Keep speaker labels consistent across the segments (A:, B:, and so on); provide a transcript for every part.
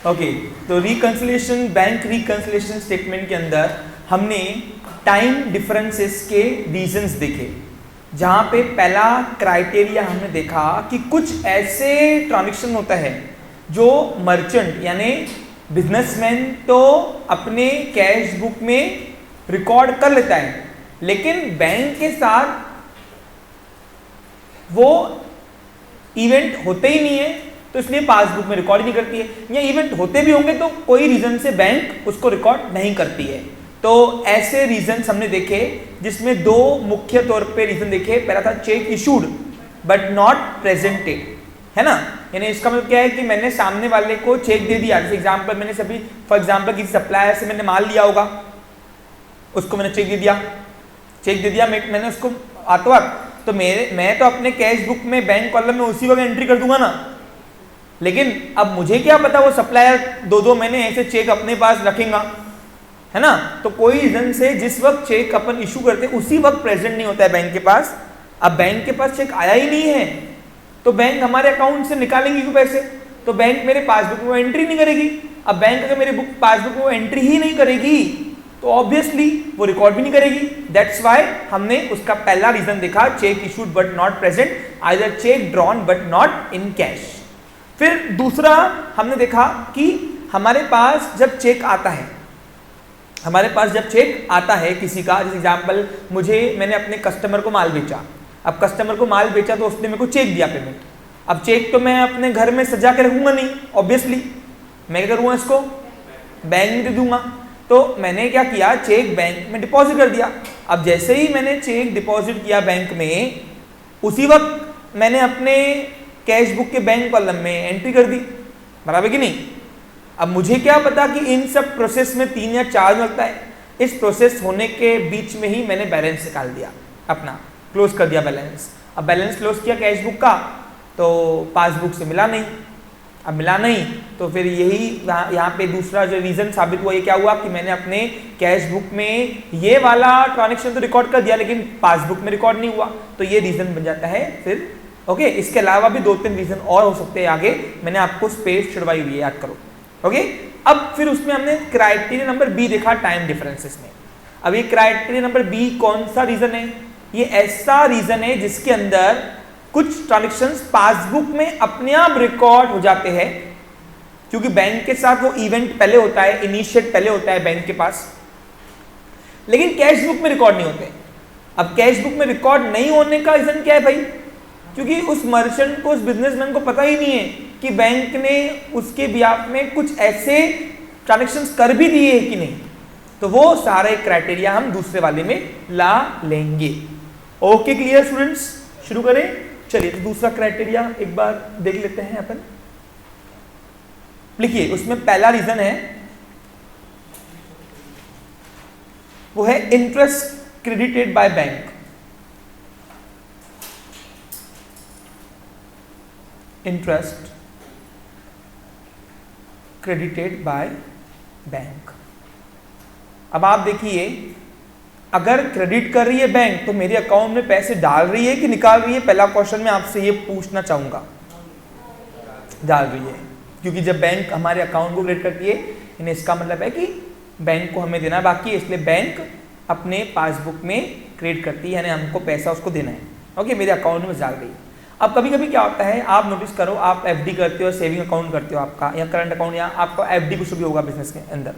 A: Okay, तो reconciliation, bank reconciliation statement के अंदर हमने टाइम डिफरेंसेस के रीजंस देखे, जहां पे पहला क्राइटेरिया हमने देखा कि कुछ ऐसे ट्रांजैक्शन होता है जो मर्चेंट यानी बिजनेसमैन तो अपने कैश बुक में रिकॉर्ड कर लेता है, लेकिन बैंक के साथ वो इवेंट होते ही नहीं है, तो इसलिए पासबुक में रिकॉर्ड नहीं करती है, या इवेंट होते भी होंगे तो कोई रीजन से बैंक उसको रिकॉर्ड नहीं करती है। तो ऐसे रीजन हमने देखे, जिसमें दो मुख्य तौर पे रीजन देखे। पहला था check issued but not presented, है ना, यानी इसका मतलब क्या है कि मैंने सामने वाले को चेक दे दिया। जैसे एग्जांपल मैंने सभी फॉर एग्जांपल किसी सप्लायर से मैंने माल लिया होगा, उसको मैंने चेक दे दिया, मैंने उसको आतवाक, तो मैं तो अपने कैश बुक में बैंक कॉलम में उसी वक्त एंट्री कर दूंगा ना, लेकिन अब मुझे क्या पता वो सप्लायर 2-2 महीने ऐसे चेक अपने पास रखेगा, है ना। तो कोई रीजन से जिस वक्त चेक अपन इशू करते उसी वक्त प्रेजेंट नहीं होता है बैंक के पास। अब बैंक के पास चेक आया ही नहीं है तो बैंक हमारे अकाउंट से निकालेंगे क्यों पैसे, तो बैंक मेरे पासबुक में एंट्री नहीं करेगी। अब बैंक अगर मेरे पासबुक में एंट्री ही नहीं करेगी तो ऑब्वियसली वो रिकॉर्ड भी नहीं करेगी। दैट्स व्हाई हमने उसका पहला रीजन देखा, check issued but not present, either check drawn but not in cash. फिर दूसरा हमने देखा कि हमारे पास जब चेक आता है किसी का, जैसे एग्जांपल मैंने अपने कस्टमर को माल बेचा, अब कस्टमर को माल बेचा तो उसने मेरे को चेक दिया पेमेंट। अब चेक तो मैं अपने घर में सजा के रखूंगा नहीं, ऑब्वियसली मैं क्या करूंगा, इसको बैंक में दे दूंगा। तो मैंने क्या किया, चेक बैंक में डिपॉजिट कर दिया। अब जैसे ही मैंने चेक डिपॉजिट किया बैंक में, उसी वक्त मैंने अपने कैश बुक के बैंक कॉलम में एंट्री कर दी, बराबर कि नहीं। अब मुझे क्या पता कि इन सब प्रोसेस में 3 या 4 दिन लगता है। इस प्रोसेस होने के बीच में ही मैंने बैलेंस निकाल दिया, अपना क्लोज कर दिया बैलेंस। अब बैलेंस क्लोज किया कैश बुक का, तो पासबुक से मिला नहीं। अब मिला नहीं तो फिर यही यहाँ पे दूसरा जो रीजन साबित हुआ, ये क्या हुआ कि मैंने अपने कैश बुक में ये वाला ट्रांजैक्शन तो रिकॉर्ड कर दिया लेकिन पासबुक में रिकॉर्ड नहीं हुआ, तो ये रीजन बन जाता है फिर। ओके, इसके अलावा भी 2-3 रीजन और हो सकते हैं आगे, मैंने आपको स्पेस छुड़वाई हुई है, याद करो। ओके, अब फिर उसमें हमने क्राइटेरिया नंबर बी देखा टाइम डिफरेंसेस में। अब ये क्राइटेरिया नंबर बी कौन सा रीजन है, ये ऐसा रीजन है जिसके अंदर कुछ ट्रांजैक्शंस पासबुक में अपने आप रिकॉर्ड हो जाते हैं, क्योंकि बैंक के साथ वो इवेंट पहले होता है, इनिशिएट पहले होता है बैंक के पास, लेकिन कैश बुक में रिकॉर्ड नहीं होते। अब कैश बुक में रिकॉर्ड नहीं होने का रीजन क्या है भाई, क्योंकि उस मर्चेंट को, उस बिजनेसमैन को पता ही नहीं है कि बैंक ने उसके बिहाफ में कुछ ऐसे ट्रांजैक्शंस कर भी दिए कि नहीं। तो वो सारे क्राइटेरिया हम दूसरे वाले में ला लेंगे। ओके, क्लियर स्टूडेंट्स, शुरू करें। चलिए, तो दूसरा क्राइटेरिया एक बार देख लेते हैं अपन। लिखिए, उसमें पहला रीजन है वो है interest credited by bank. Interest credited by bank. अब आप देखिए, अगर क्रेडिट कर रही है बैंक तो मेरे अकाउंट में पैसे डाल रही है कि निकाल रही है, पहला क्वेश्चन मैं आपसे ये पूछना चाहूंगा। डाल रही है, क्योंकि जब बैंक हमारे अकाउंट को क्रेडिट करती है, यानी इसका मतलब है कि बैंक को हमें देना बाकी है, इसलिए बैंक अपने पासबुक में क्रेडिट करती है, यानी हमको पैसा उसको देना है। ओके, मेरे अकाउंट में डाल रही है। अब कभी कभी क्या होता है, आप नोटिस करो, आप एफडी करते हो, सेविंग अकाउंट करते हो आपका, या करंट अकाउंट, या आपका एफडी कुछ भी होगा बिजनेस के अंदर,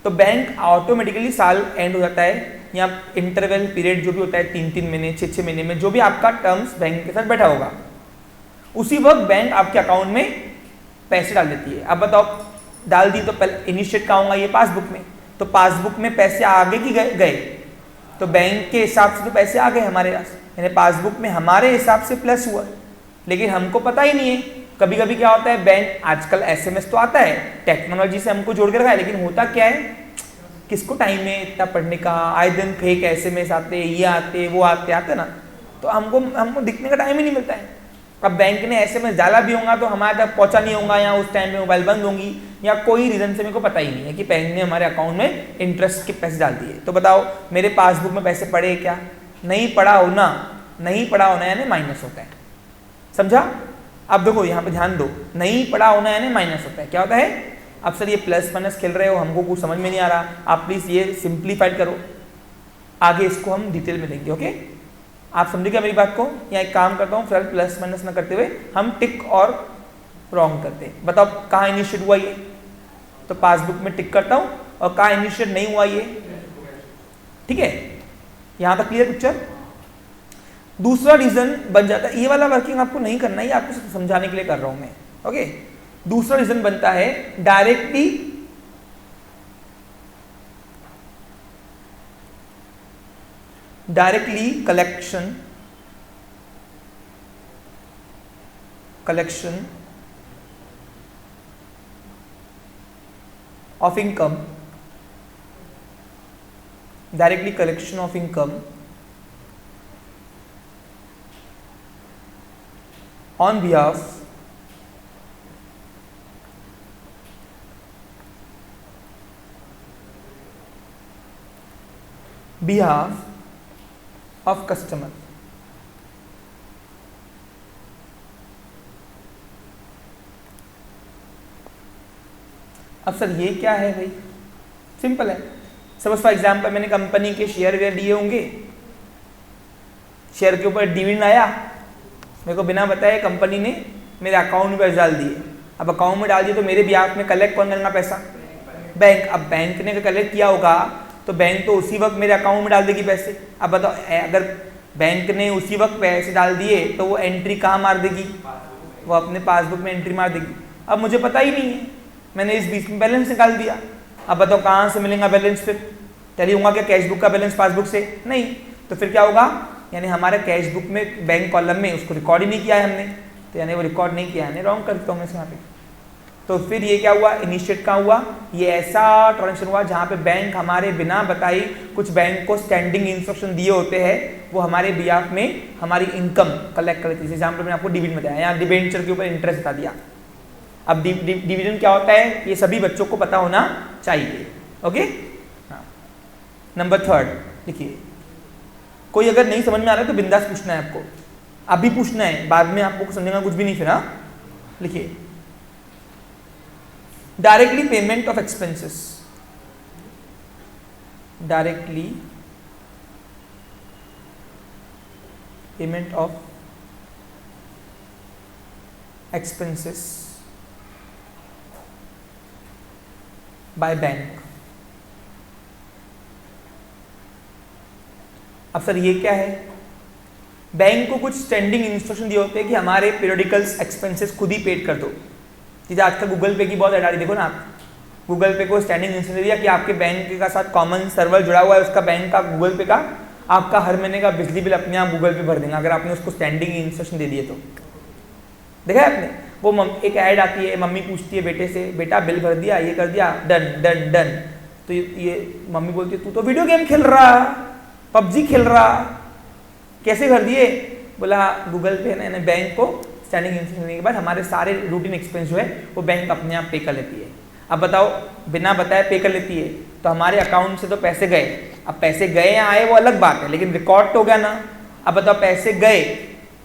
A: तो बैंक ऑटोमेटिकली साल एंड हो जाता है, या इंटरवल पीरियड जो भी होता है 3-3 महीने, 6-6 महीने में जो भी आपका टर्म्स बैंक के साथ बैठा होगा, उसी वक्त बैंक आपके अकाउंट में पैसे डाल देती है। अब बताओ, डाल दी तो पहले इनिशिएट कहाँ होगा, ये पासबुक में, तो पासबुक में पैसे आगे की गए, तो बैंक के हिसाब से तो पैसे आ गए हमारे पास, यानी पासबुक में हमारे हिसाब से प्लस हुआ, लेकिन हमको पता ही नहीं है। कभी कभी क्या होता है, बैंक आजकल एसएमएस तो आता है, टेक्नोलॉजी से हमको जोड़ के रखा है, लेकिन होता क्या है, किसको टाइम है इतना पढ़ने का, आए दिन फेक एसएमएस आते, ये आते वो आते ना, तो हमको दिखने का टाइम ही नहीं मिलता है। अब बैंक ने एसएमएस डाला भी होगा तो हमारे तक पहुंचा नहीं होगा, या उस टाइम पे मोबाइल बंद होंगी, या कोई रीजन से मेरे को पता ही नहीं है कि बैंक ने हमारे अकाउंट में इंटरेस्ट के पैसे डाल दिए। तो बताओ, मेरे पासबुक में पैसे पड़े क्या, नहीं पड़ा होना, नहीं पड़ा होना यानी माइनस होता है, समझा। अब देखो यहाँ पे ध्यान दो, नहीं पड़ा होना यानी माइनस होता है, क्या होता है, अब सर ये प्लस माइनस खेल रहे हो, हमको कुछ समझ में नहीं आ रहा, आप प्लीज़ ये सिंप्लीफाइड करो, आगे इसको हम डिटेल में देंगे। ओके, आप समझे क्या मेरी बात को? यहाँ एक काम करता हूँ, फिर प्लस माइनस ना करते हुए हम टिक और रॉन्ग करते हैं। बताओ कहाँ इनिशिएट हुआ ये? तो पासबुक में टिक करता हूँ, और कहाँ इनिशिएट नहीं हुआ ये? ठीक है, यहाँ तक क्लियर पिक्चर? दूसरा रीजन बन जाता है, ये वाला वर्किंग आपको नहीं करना है, ये आपको समझाने के लिए कर रहा हूं मैं। ओके, दूसरा रीजन बनता है directly collection of income, directly collection of income on behalf of customer। अब सर ये क्या है भाई? सिंपल है, सपोज फॉर एग्जाम्पल मैंने कंपनी के शेयर वेयर लिए होंगे, शेयर के ऊपर डिविडेंड आया, मेरे को बिना बताए कंपनी ने मेरे अकाउंट में पैसे डाल दिए। अब अकाउंट में डाल दिए तो मेरे बिहाफ में कलेक्ट कौन करेगा पैसा? बैंक। अब बैंक ने कलेक्ट किया होगा तो बैंक तो उसी वक्त मेरे अकाउंट में डाल देगी पैसे। अब बताओ, अगर बैंक ने उसी वक्त पैसे डाल दिए तो वो एंट्री कहाँ मार देगी? वो अपने पासबुक में एंट्री मार देगी। अब मुझे पता ही नहीं है, मैंने इस बीच में बैलेंस निकाल दिया। अब बताओ कहाँ से मिलेगा बैलेंस? फिर टैली होगा क्या कैश बुक का बैलेंस पासबुक से? नहीं। तो फिर क्या होगा? यानी हमारे कैश बुक में बैंक कॉलम में उसको रिकॉर्ड ही नहीं किया है हमने, तो यानी वो रिकॉर्ड नहीं किया है, रॉन्ग कर देता हूँ मैं यहाँ पे। तो फिर ये क्या हुआ? इनिशिएट कहाँ हुआ? ये ऐसा ट्रांजेक्शन हुआ जहाँ पे बैंक हमारे बिना बताई, कुछ बैंक को स्टैंडिंग इंस्ट्रक्शन दिए होते हैं, वो हमारे बिहाफ में हमारी इनकम कलेक्ट करती है। एग्जाम्पल मैंने आपको डिविडेंड बताया, यहाँ डिबेंचर के ऊपर इंटरेस्ट बता दिया। अब डिविडेंड क्या होता है ये सभी बच्चों को पता होना चाहिए। ओके, नंबर थर्ड देखिए, कोई अगर नहीं समझ में आ रहा है तो बिंदास पूछना है आपको, अभी पूछना है, बाद में आपको समझेगा कुछ भी नहीं फिर। हाँ, लिखिए directly payment of expenses, directly payment of expenses by bank. अब सर ये क्या है? बैंक को कुछ स्टैंडिंग इंस्ट्रक्शन दिए होते हैं कि हमारे पीरियडिकल्स एक्सपेंसेस खुद ही पेड कर दो। जैसे आजकल गूगल पे की बहुत ऐड आ रही, देखो ना आप, गूगल पे को स्टैंडिंग इंस्ट्रक्शन दिया कि आपके बैंक का साथ कॉमन सर्वर जुड़ा हुआ है उसका, बैंक का गूगल पे का, आपका हर महीने का बिजली बिल अपने आप गूगल पे भर देंगे अगर आपने उसको स्टैंडिंग इंस्ट्रक्शन दे दिए तो। देखा है आपने? वो एक ऐड आती है, मम्मी पूछती है बेटे से, बेटा बिल भर दिया, ये कर दिया, डन डन डन। तो ये मम्मी बोलती है तू तो वीडियो गेम खेल रहा, पबजी खेल रहा, कैसे कर दिए? बोला गूगल पे ना बैंक को स्टैंडिंग इंस्ट्रक्शन देने के बाद हमारे सारे रूटीन एक्सपेंस जो है वो बैंक अपने आप पे कर लेती है। अब बताओ, बिना बताए पे कर लेती है तो हमारे अकाउंट से तो पैसे गए। अब पैसे गए या आए वो अलग बात है, लेकिन रिकॉर्ड तो हो गया ना। अब बताओ पैसे गए,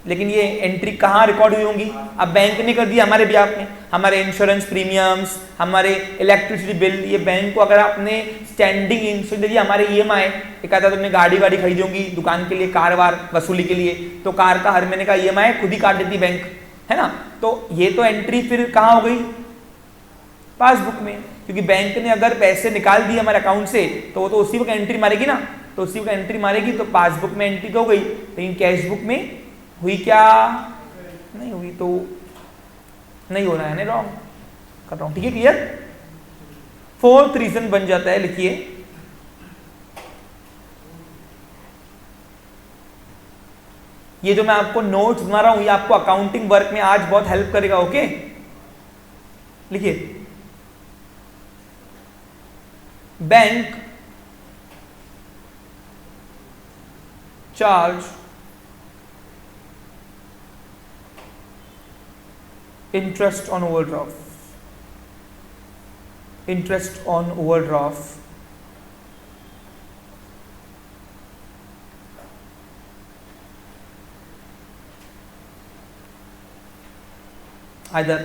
A: लेकिन ये एंट्री कहाँ रिकॉर्ड हुई होंगी? अब बैंक ने कर दिया हमारे बिहाफ में, हमारे इंश्योरेंस प्रीमियम्स, हमारे इलेक्ट्रिसिटी बिल, ये बैंक को अगर आपने स्टैंडिंग इंश्योरेंस दे दिया, हमारे EMI, एक आता तुमने गाड़ी वाड़ी खरीदी होंगी दुकान के लिए, कार वार वसूली के लिए, तो कार का हर महीने का EMI खुद ही काट देती बैंक, है ना? तो ये तो एंट्री फिर कहाँ हो गई? पासबुक में, क्योंकि बैंक ने अगर पैसे निकाल दिए हमारे अकाउंट से तो वो तो उसी वक्त एंट्री मारेगी ना, तो उसी वक्त एंट्री मारेगी तो पासबुक में एंट्री तो हो गई, लेकिन कैश बुक में हुई क्या? नहीं हुई, तो नहीं हो रहा है, रॉन्ग कर रहा हूं। ठीक है, क्लियर? फोर्थ रीजन बन जाता है, लिखिए ये जो मैं आपको नोट्स बना रहा हूं ये आपको अकाउंटिंग वर्क में आज बहुत हेल्प करेगा। ओके, लिखिए bank charge interest on overdraft, interest on overdraft either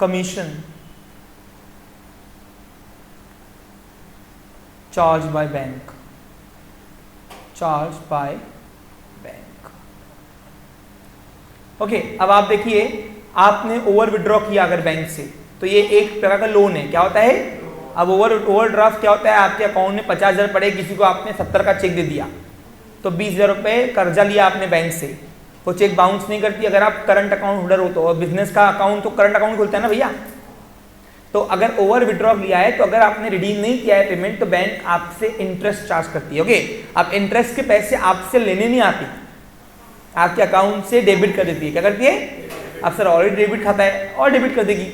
A: commission charged by bank, charged by bank. Okay, अब आप देखिए, आपने ओवर विड्रॉ किया अगर बैंक से, तो ये एक तरह का लोन है। क्या होता है? अब ओवरड्राफ्ट क्या होता है? आपके अकाउंट में 50,000 पड़े, किसी को आपने 70 का चेक दे दिया, तो 20,000 रुपये कर्जा लिया आपने बैंक से, वो चेक बाउंस नहीं करती अगर आप करंट अकाउंट होल्डर हो तो। और बिजनेस का अकाउंट तो करंट अकाउंट खुलता है ना भैया। तो अगर ओवर विड्रॉ लिया है, तो अगर आपने रिडीम नहीं किया है पेमेंट, तो बैंक आपसे इंटरेस्ट चार्ज करती है। ओके, अब इंटरेस्ट के पैसे आपसे लेने नहीं आती, आपके अकाउंट से डेबिट कर देती है। क्या करती है? अब सर ऑलरेडी डेबिट खाता है और डेबिट कर देगी,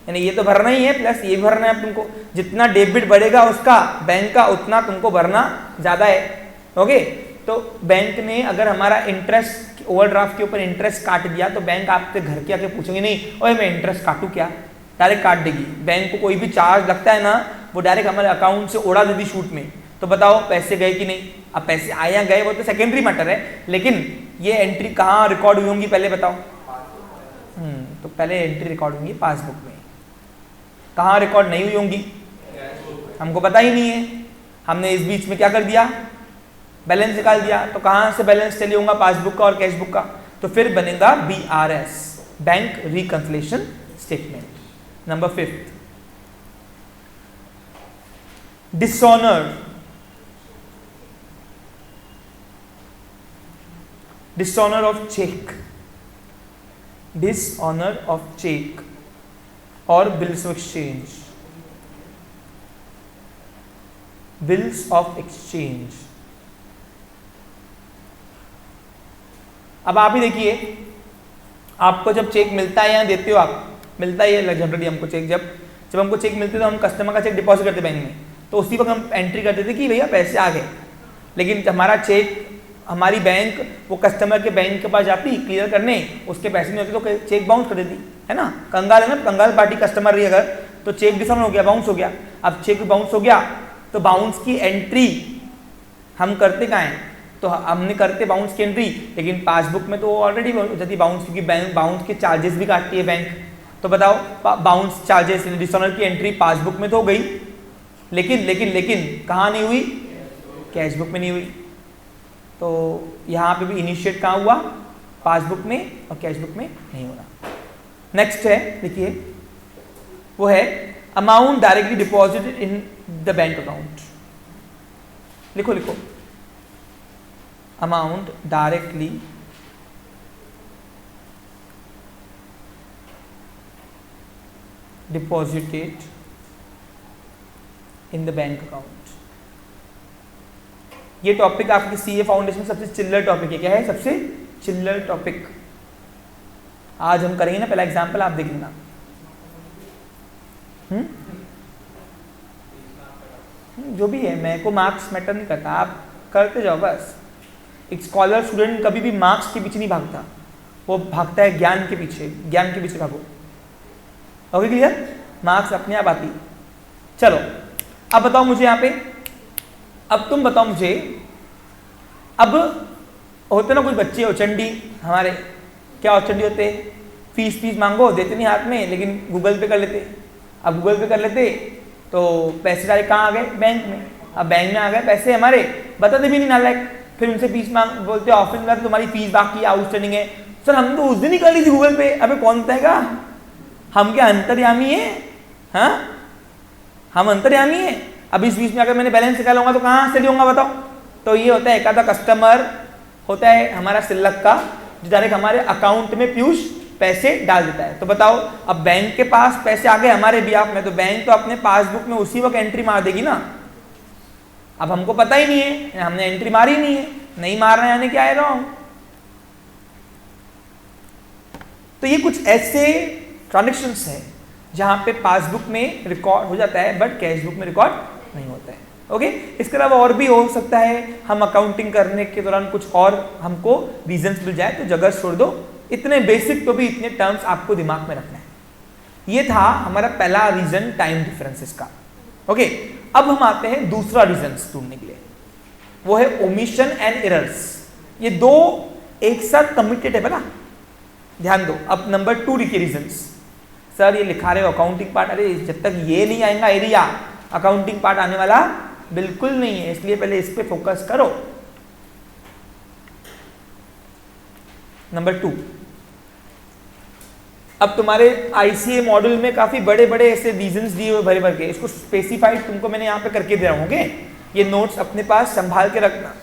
A: यानी ये तो भरना ही है प्लस ये भी भरना है तुमको। जितना डेबिट बढ़ेगा उसका बैंक का, उतना तुमको भरना ज़्यादा है। ओके, तो बैंक ने अगर हमारा इंटरेस्ट ओवरड्राफ्ट के ऊपर इंटरेस्ट काट दिया, तो बैंक आपसे घर के आके पूछेंगे नहीं ओए मैं इंटरेस्ट काटूं क्या, डायरेक्ट काट देगी। बैंक को कोई भी चार्ज लगता है ना, वो डायरेक्ट हमारे अकाउंट से उड़ा देती शूट में। तो बताओ पैसे गए कि नहीं? अब पैसे आए या गए वो तो सेकेंडरी मैटर है, लेकिन ये एंट्री कहाँ रिकॉर्ड हुई होंगी पहले बताओ? तो पहले एंट्री रिकॉर्ड होंगी पासबुक में। कहाँ रिकॉर्ड नहीं हुई होंगी? हमको पता ही नहीं है, हमने इस बीच में क्या कर दिया? बैलेंस निकाल दिया। तो कहाँ से बैलेंस चली होगा? पासबुक का और कैशबुक का। तो फिर बनेगा BRS, bank reconciliation statement. Number 5, dishonour, dishonour of cheque, dishonour of cheque और bills of exchange, bills of exchange. अब आप ही देखिए, आपको जब चेक मिलता है या देते हो आप, मिलता ही है जनरली हमको चेक, जब हमको चेक मिलते तो हम कस्टमर का चेक डिपॉजिट करते बैंक में, तो उसी वक्त हम एंट्री कर देते कि भैया पैसे आ गए। लेकिन हमारा चेक, हमारी बैंक वो कस्टमर के बैंक के पास जाती क्लियर करने, उसके पैसे नहीं होते तो चेक बाउंस कर देती है ना। कंगाल है ना, कंगाल पार्टी कस्टमर रही अगर, तो चेक डिसऑनर हो गया, बाउंस हो गया। अब चेक बाउंस हो गया तो बाउंस की एंट्री हम करते कहाँ हैं? तो हमने करते बाउंस की एंट्री, लेकिन पासबुक में तो ऑलरेडी हो जाती बाउंस, क्योंकि बैंक बाउंस के चार्जेस भी काटती है बैंक। तो बताओ बाउंस चार्जेस डिसऑनर की एंट्री पासबुक में तो हो गई, लेकिन लेकिन लेकिन कहाँ नहीं हुई? कैशबुक में नहीं हुई। तो यहाँ पे भी इनिशिएट कहाँ हुआ? पासबुक में, और कैशबुक में नहीं हो रहा। नेक्स्ट है, देखिए वो है amount directly deposited in the bank account. लिखो लिखो, amount directly deposited in the bank account. ये टॉपिक आपकी सीए फाउंडेशन सबसे चिल्लर टॉपिक है। क्या है? सबसे चिल्लर टॉपिक। आज हम करेंगे ना, पहला एग्जांपल आप देख लेना। जो भी है, मेरे को मार्क्स मैटर नहीं करता, आप करते जाओ बस। एक स्कॉलर स्टूडेंट कभी भी मार्क्स के पीछे नहीं भागता, वो भागता है ज्ञान के पीछे। ज्ञान के पीछे भागो। Okay clear? मार्क्स अपने आप आती। चलो अब बताओ मुझे यहाँ पे, अब तुम बताओ मुझे, अब होते ना कुछ बच्चे उचंडी हमारे, क्या उचंडी होते? फीस मांगो, देते नहीं हाथ में, लेकिन गूगल पे कर लेते। अब गूगल पे कर लेते तो पैसे सारे कहाँ आ गए? बैंक में। अब बैंक में आ गए पैसे हमारे, बताते भी नहीं नालायक। फिर उनसे फीस मांग, बोलते ऑफिस में तुम्हारी फीस बाकी आउटस्टैंडिंग है। सर हम तो उस दिन ही कर ली थी गूगल पे। अबे कौन बताएगा? हम क्या अंतर्यामी है? हाँ, हम अंतर्यामी है। अब इस बीच में अगर मैंने बैलेंस निकालूंगा तो कहाँ से लूंगा बताओ? तो ये होता है एक आधा कस्टमर होता है हमारा सिल्लक का, जो डायरेक्ट हमारे अकाउंट में पीयूष पैसे डाल देता है। तो बताओ, अब बैंक के पास पैसे आ गए हमारे बिहाफ में, तो बैंक तो अपने पासबुक में उसी वक्त एंट्री मार देगी ना। अब हमको पता ही नहीं है, हमने एंट्री मारी नहीं है, नहीं मार रहे यानी क्या है रॉन्ग। तो ये कुछ ऐसे ट्रांजेक्शन्स हैं जहां पे पासबुक में रिकॉर्ड हो जाता है बट कैशबुक में रिकॉर्ड नहीं होता है। ओके, इसके अलावा और भी हो सकता है, हम अकाउंटिंग करने के दौरान कुछ और हमको रीजंस मिल जाए तो जगह छोड़ दो। इतने बेसिक तो भी इतने टर्म्स आपको दिमाग में रखना है। ये था हमारा पहला रीजन टाइम डिफरेंसेस का। ओके, अब हम आते हैं दूसरा रीजन ढूंढने के लिए, वो है ओमिशन एंड एरर्स। ये दो एक साथ कमिटेड है, बना ध्यान दो। अब नंबर 2 लिखिए रीजंस। सर ये लिखा रहे हो अकाउंटिंग पार्ट, अरे जब तक ये नहीं आएगा एरिया अकाउंटिंग पार्ट आने वाला बिल्कुल नहीं है, इसलिए पहले इस पे फोकस करो। नंबर 2, अब तुम्हारे आईसीए मॉड्यूल में काफी बड़े बड़े ऐसे रीजंस दिए हुए भरे भर के, इसको स्पेसिफाइड तुमको मैंने यहां पे करके दे रहा हूं। ओके, ये नोट्स अपने पास संभाल के रखना।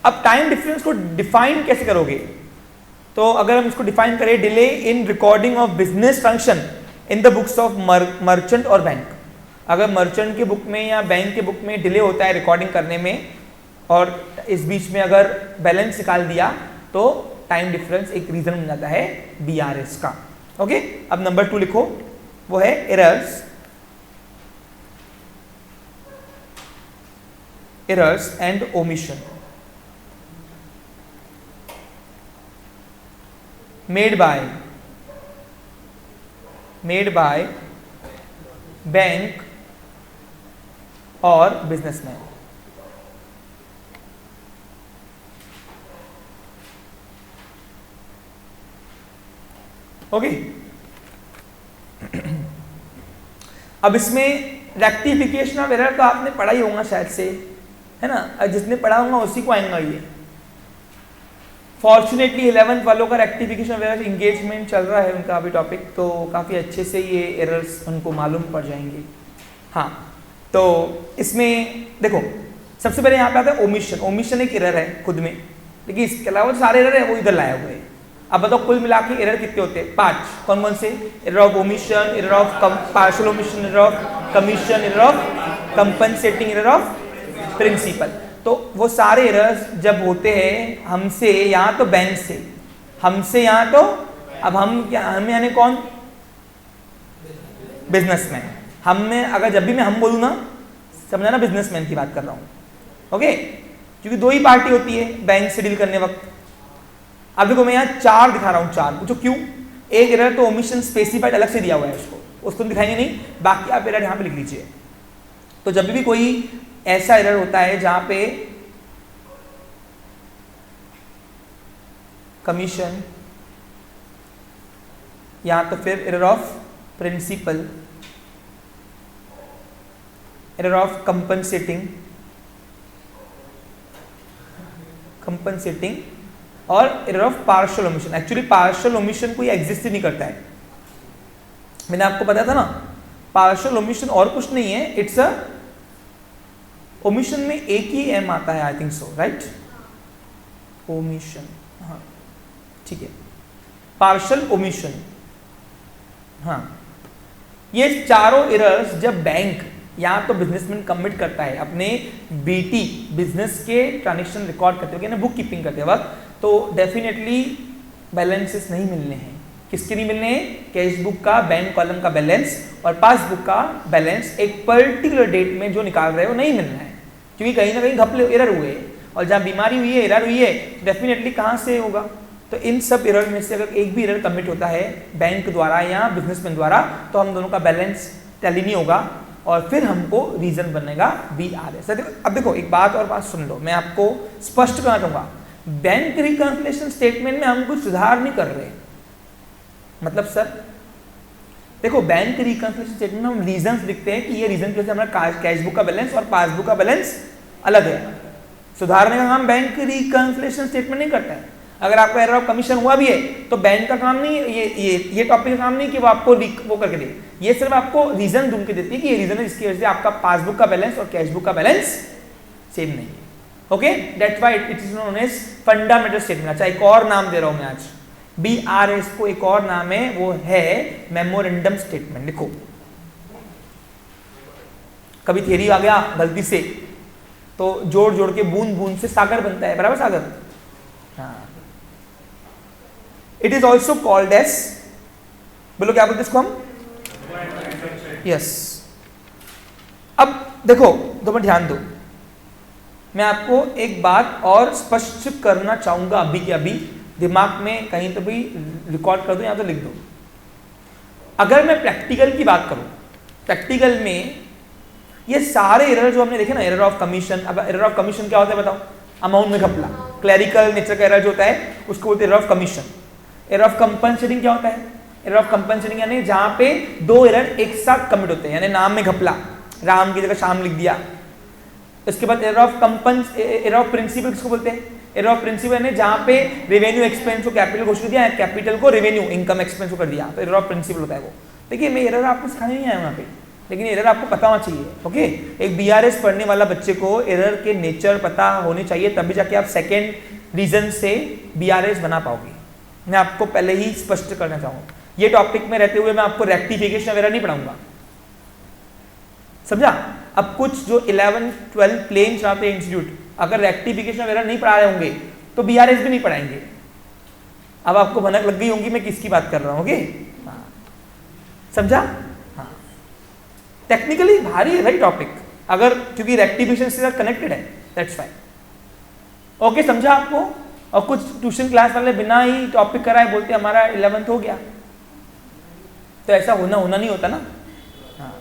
A: अब टाइम डिफरेंस को डिफाइन कैसे करोगे? तो अगर हम इसको डिफाइन करें, delay in recording of business function in the books of merchant और बैंक। अगर मर्चेंट के बुक में या बैंक के बुक में डिले होता है रिकॉर्डिंग करने में, और इस बीच में अगर बैलेंस निकाल दिया तो टाइम डिफरेंस एक रीजन बन जाता है बीआरएस का। ओके, अब नंबर 2 लिखो, वो है errors and omission made by bank और बिजनेसमैन। ओके, अब इसमें रेक्टिफिकेशन ऑफ एरर तो आपने पढ़ा ही होगा शायद से, है ना? जिसने पढ़ा होगा उसी को आएगा ये। फॉर्चुनेटली 11th वालों का रेक्टिफिकेशन ऑफ एरर इंगेजमेंट चल रहा है उनका अभी टॉपिक, तो काफ़ी अच्छे से ये एरर्स उनको मालूम पड़ जाएंगे। हाँ, तो इसमें देखो सबसे पहले यहाँ पे आता है ओमिशन। ओमिशन एक एरर है खुद में, लेकिन इसके अलावा सारे एरर है वो इधर लाए हुए हैं। अब बताओ कुल मिला के एरर कितने होते हैं? 5। कौन कौन से? Error of omission, error of partial omission, error of commission, error of compensating, error of principle. तो वो सारे एरर्स जब होते हैं हमसे या तो बैंक से, हमसे या तो, अब हम क्या, हम यानी कौन? बिजनेसमैन। हम में अगर जब भी मैं हम बोलूँ ना, समझा ना, बिजनेसमैन की बात कर रहा हूँ। ओके, क्योंकि 2 ही पार्टी होती है बैंक से डील करने वक्त। अब देखो मैं यहाँ 4 दिखा रहा हूँ, 4 पूछो क्यों? एक एरर तो ओमिशन स्पेसिफाइड अलग से दिया हुआ है, उसको दिखाएंगे नहीं, बाकी आप एरर यहाँ पे लिख लीजिए। तो जब भी कोई ऐसा एरर होता है जहां पे कमीशन या तो फिर error of principle, error of compensating और error of partial omission. Actually partial omission कोई एग्जिस्ट ही नहीं करता है, मैंने आपको बताया था ना। पार्शियल ओमिशन और कुछ नहीं है, इट्स अ ओमिशन में एक ही एम आता है, I think so, right? Omission, हाँ ठीक है, पार्शियल ओमिशन। हाँ, ये चारों एरर्स जब बैंक या तो बिजनेसमैन कमिट करता है अपने बीटी बिजनेस के ट्रांजेक्शन रिकॉर्ड करते हुए, बुक कीपिंग करते वक्त, तो डेफिनेटली बैलेंसेस नहीं मिलने हैं। किसके नहीं मिलने हैं? कैश बुक का, बैंक कॉलम का बैलेंस और पासबुक का बैलेंस एक पर्टिकुलर डेट में जो निकाल रहे हो नहीं मिलना है, क्योंकि कहीं ना कहीं घपले एरर हुए, और जहाँ बीमारी हुई है, एरर हुई है, डेफिनेटली कहाँ से होगा? तो इन सब एरर में से अगर एक भी एरर कमिट होता है बैंक द्वारा या बिजनेसमैन द्वारा, तो हम दोनों का बैलेंस टैली नहीं होगा और फिर हमको रीजन बनेगा बीआरएस। अब देखो एक बात और बात सुन लो, मैं आपको स्पष्ट करना चाहूंगा, बैंक रिकन्सिलिएशन स्टेटमेंट में हम कुछ सुधार नहीं कर रहे। मतलब सर देखो, बैंक रिकन्सिलिएशन स्टेटमेंट में हम रीजंस लिखते हैं कि ये रीजन की वजह से हमारा कैश बुक का बैलेंस और पासबुक का बैलेंस अलग है। सुधारने का काम बैंक रिकन्सिलिएशन स्टेटमेंट नहीं करता है। अगर आपका एरर ऑफ कमीशन हुआ भी है तो बैंक का काम नहीं है, ये टॉपिक का काम नहीं कि वो आपको वो करके दे, ये सिर्फ आपको रीजन ढूंढ के देती है कि ये रीजन है जिसकी वजह से आपका पासबुक का बैलेंस और कैश बुक का बैलेंस सेम नहीं है। Okay, that's why it is known as fundamental statement. अच्छा, एक और नाम दे रहा हूं मैं आज बीआरएस को, एक और नाम है, वो है मेमोरेंडम स्टेटमेंट। लिखो, कभी थियरी आ गया गलती से तो जोड़ जोड़ के बूंद बूंद से सागर बनता है, बराबर सागर। हाँ, it is also called as, बोलो क्या बोलते इसको हम? यस। अब देखो, तो मैं ध्यान दो, मैं आपको एक बात और स्पष्ट करना चाहूंगा अभी के अभी, दिमाग में कहीं तो भी रिकॉर्ड कर दो या तो लिख दो। अगर मैं प्रैक्टिकल की बात करूं, प्रैक्टिकल में ये सारे एरर जो हमने देखे ना, एरर ऑफ कमीशन, अब एरर ऑफ कमीशन क्या होता है बताओ? अमाउंट में घपला। क्लरिकल नेचर का एरर जो होता है उसको बोलते हैं error of commission. Error of compensating क्या होता है? एरर ऑफ कंपनसेटिंग यानी जहां पे दो एरर एक साथ कमिट होते हैं, यानी नाम में घपला, राम की जगह शाम लिख दिया। इसके बाद एरर ऑफ प्रिंसिपल किसको बोलते हैं? एरर ऑफ प्रिंसिपल यानी जहां पे रेवेन्यू एक्सपेंस को कैपिटल घोषित किया, कैपिटल को रेवेन्यू इनकम एक्सपेंस को कर दिया, तो एरर ऑफ प्रिंसिपल होता है वो। देखिए मैं एरर आपको सिखाने नहीं आया वहाँ पे, लेकिन एरर आपको पता होना चाहिए। ओके, एक बीआरएस पढ़ने वाला बच्चे को एरर के नेचर पता होने चाहिए, तभी जाके आप सेकेंड रीजन से बीआरएस बना पाओगे। मैं आपको पहले ही स्पष्ट करना चाहूँगा, ये टॉपिक में रहते हुए मैं आपको रेक्टिफिकेशन वगैरह नहीं पढ़ाऊंगा, समझा? अब कुछ जो 11 12 प्लेन चलाते हैं इंस्टीट्यूट, अगर रेक्टिफिकेशन वगैरह नहीं पढ़ा रहे होंगे तो बीआरएस भी नहीं पढ़ाएंगे। अब आपको भनक लग गई होंगी मैं किसकी बात कर रहा हूँ। ओके, समझा? हाँ, टेक्निकली भारी है भाई टॉपिक, अगर क्योंकि रेक्टिफिकेशन से कनेक्टेड है, दैट्स फाइन। ओके, समझा आपको? और कुछ ट्यूशन क्लास वाले बिना ही टॉपिक कराए बोलते हमारा 11th हो गया, तो ऐसा होना नहीं होता ना। हाँ,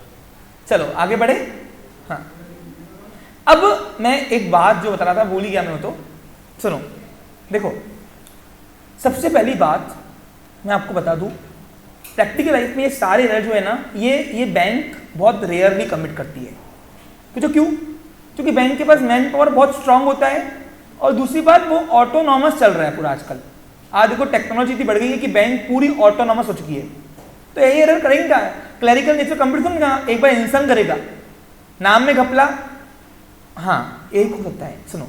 A: चलो आगे बढ़े। हाँ, अब मैं एक बात जो बता रहा था भूल ही गया मैं, तो सुनो। देखो, सबसे पहली बात मैं आपको बता दूं, प्रैक्टिकल लाइफ में ये सारे एरर जो है ना, ये बैंक बहुत रेयरली कमिट करती है। तो क्यों? क्योंकि बैंक के पास मैन पावर बहुत स्ट्रांग होता है, और दूसरी बात वो ऑटोनॉमस चल रहा है पूरा आजकल। आज देखो टेक्नोलॉजी इतनी बढ़ गई है कि बैंक पूरी ऑटोनॉमस हो चुकी है, तो यही एरर करेंगे क्या? क्लरिकल नेचर कम्प्लीट करेंगे, एक बार इंसान करेगा, नाम में घपला। हाँ, एक हो सकता है। सुनो,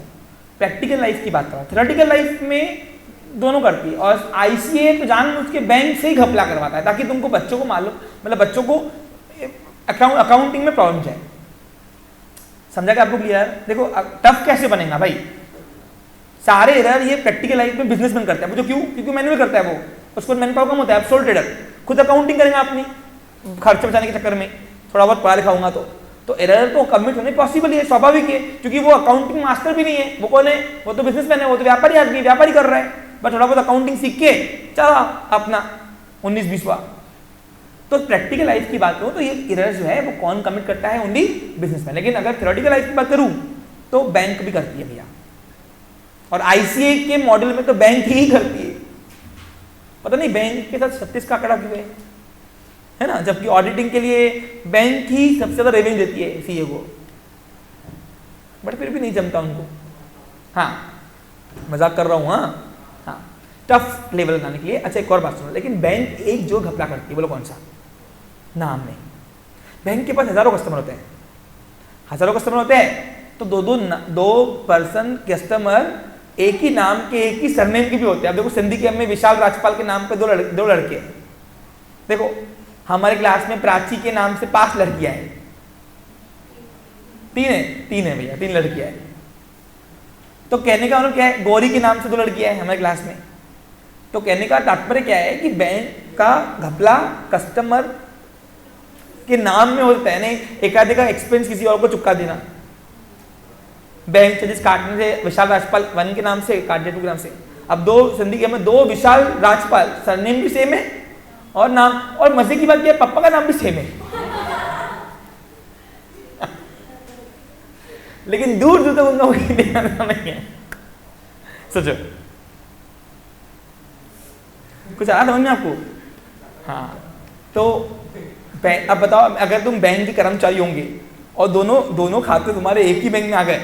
A: प्रैक्टिकल लाइफ की बात करो, थ्योरेटिकल लाइफ में दोनों करती है, और आईसीए तो जानबूझ के बैंक से ही घपला करवाता है ताकि तुमको बच्चों को मालूम, मतलब बच्चों को अकाउंटिंग में प्रॉब्लम जाए। समझा क्या आपको क्लियर? देखो टफ कैसे बनेगा भाई, सारे एरर ये प्रैक्टिकल लाइफ में बिजनेसमैन करता है। वो क्यों? क्योंकि मैनुअल करता है वो, उसको मैन पावर कम होता है। अब सोल ट्रेडर खुद अकाउंटिंग करेंगे अपनी खर्च बचाने के चक्कर में, थोड़ा बहुत पढ़ा लिखा होगा तो एरर तो कमिट होने पॉसिबल है, स्वाभाविक है, क्योंकि वो अकाउंटिंग मास्टर भी नहीं है। वो कौन है? वो तो बिजनेसमैन है, वो तो व्यापारी आदमी, व्यापारी कर रहा है, बट थोड़ा बहुत अकाउंटिंग सीख के चला अपना 19-20वां। तो प्रैक्टिकल लाइफ की बात करूं तो ये एरर जो है वो कौन कमिट करता है? Only businessman. लेकिन अगर थ्योरेटिकल लाइफ की बात करूं तो बैंक भी करती है भैया, और आईसीए के मॉडल में तो बैंक ही करती है। पता नहीं बैंक के साथ 36 का आंकड़ा क्यों है ना, जबकि ऑडिटिंग के लिए बैंक ही सबसे ज्यादा रेवेन्यू देती है सीए को, बट फिर भी नहीं जमता उनको। हाँ, मजाक कर रहा हूँ। हाँ, टफ लेवल बनाने के लिए। अच्छा, एक और बात सुनो, लेकिन बैंक एक जो घपला करती है, बोलो कौन सा? नाम में। बैंक के पास हजारों कस्टमर होते हैं, हजारों कस्टमर होते हैं, तो दो पर्सन कस्टमर एक ही नाम के, एक ही सरनेम के भी होते हैं। अब देखो सिंडिकेट में विशाल राजपाल के नाम पे दो लड़के हैं। देखो हमारे क्लास में प्राची के नाम से 5 लड़कियां हैं, 3 है भैया, 3 लड़कियां हैं। तो कहने का मतलब क्या है? गौरी के नाम से 2 लड़कियां हैं हमारे क्लास में। तो कहने का तात्पर्य क्या है कि बैंक का घपला कस्टमर के नाम में होता है, नहीं एक आधे का एक्सपेंस किसी और को चुका देना। बैंक चार्जेस काटने से विशाल राजपाल 1 के नाम से काट दिया 2 के नाम से। अब 2 सिंडिकेट में 2 विशाल राजपाल, सरनेम भी सेम है और नाम, और मजे की बात यह पापा का नाम भी सेम है लेकिन दूर दूर तक उनका कोई ध्यान नहीं है। सोचो, कुछ आ समझ में आपको? हाँ, तो अब बताओ, अगर तुम बैंक के कर्मचारी होंगे और दोनों खाते तुम्हारे एक ही बैंक में आ गए,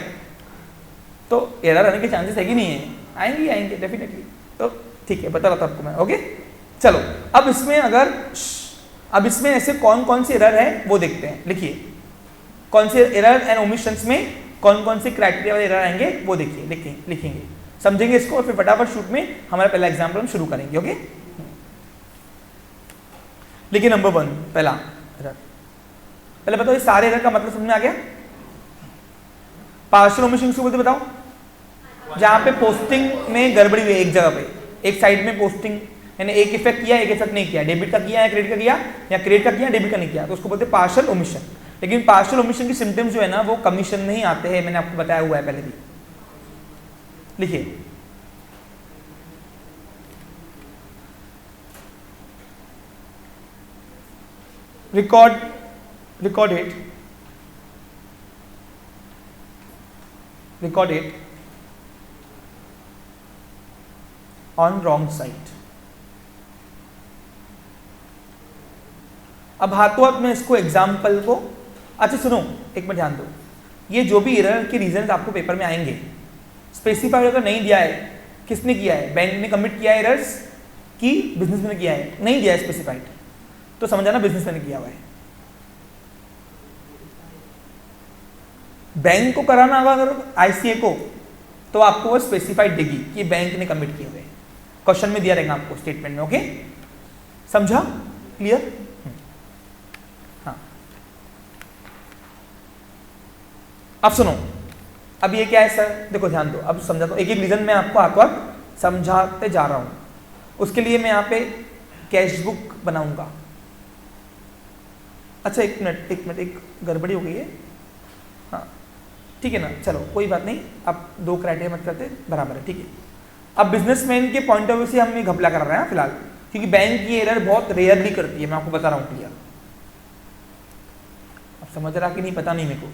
A: तो एरर आने के चांसेस है कि नहीं है? आएंगे डेफिनेटली। तो ठीक है, बता रहा था आपको मैं। ओके, चलो अब इसमें ऐसे कौन कौन से एरर है वो देखते हैं। लिखिए, कौन से एरर एंड ओमिशंस में कौन कौन से क्राइटेरिया वाले एरर आएंगे वो देखिए, लिखेंगे, समझेंगे इसको, और फिर फटाफट शूट में हमारा पहला एग्जाम्पल हम शुरू करेंगे। ओके, लिखिए नंबर 1, पहला एरर। पहले बताओ ये सारे एरर का मतलब समझ में आ गया? पार्शियल ओमिशन को बोलते बताओ, जहां पे पोस्टिंग में गड़बड़ी हुई, एक जगह पे एक साइड में पोस्टिंग यानी एक इफेक्ट किया, एक इफेक्ट नहीं किया, डेबिट का किया या क्रेडिट का किया, या क्रेडिट का किया डेबिट का नहीं किया, तो उसको बोलते हैं पार्शियल ओमिशन। लेकिन पार्शियल ओमिशन की सिम्टम्स जो है ना वो कमीशन में ही आते हैं, मैंने आपको बताया हुआ है पहले भी। लिखिए, record it on wrong side. अब हाथों हाथ में इसको एग्जाम्पल को, अच्छा सुनो एक मिनट ध्यान दो, ये जो भी एरर के रीजन आपको पेपर में आएंगे, स्पेसिफाइड अगर नहीं दिया है, किसने किया है, बैंक ने कमिट किया है एरर्स कि बिजनेसमैन ने किया है, नहीं दिया है स्पेसिफाइड, तो समझ आना बिजनेसमैन ने किया हुआ है। बैंक को कराना होगा अगर आईसीए को, तो आपको वो स्पेसिफाइड देगी कि बैंक ने कमिट किए हुए, क्वेश्चन में दिया रहेगा आपको स्टेटमेंट में। ओके, समझा, क्लियर? हाँ, अब सुनो, अब ये क्या है सर, देखो ध्यान दो, अब समझा दो, एक एक रीजन मैं आपको हाथ हाथ समझाते जा रहा हूं। उसके लिए मैं यहाँ पे कैश बुक बनाऊंगा। अच्छा एक मिनट, एक गड़बड़ी हो गई है। हाँ ठीक है ना, चलो कोई बात नहीं, अब दो क्राइटेरिया मत करते, बराबर है, ठीक है। अब बिजनेसमैन के पॉइंट ऑफ व्यू से हम ये घपला कर रहे हैं फिलहाल, क्योंकि बैंक की एरर बहुत रेयरली करती है, मैं आपको बता रहा हूँ क्लियर। अब समझ रहा कि नहीं पता नहीं मेरे को,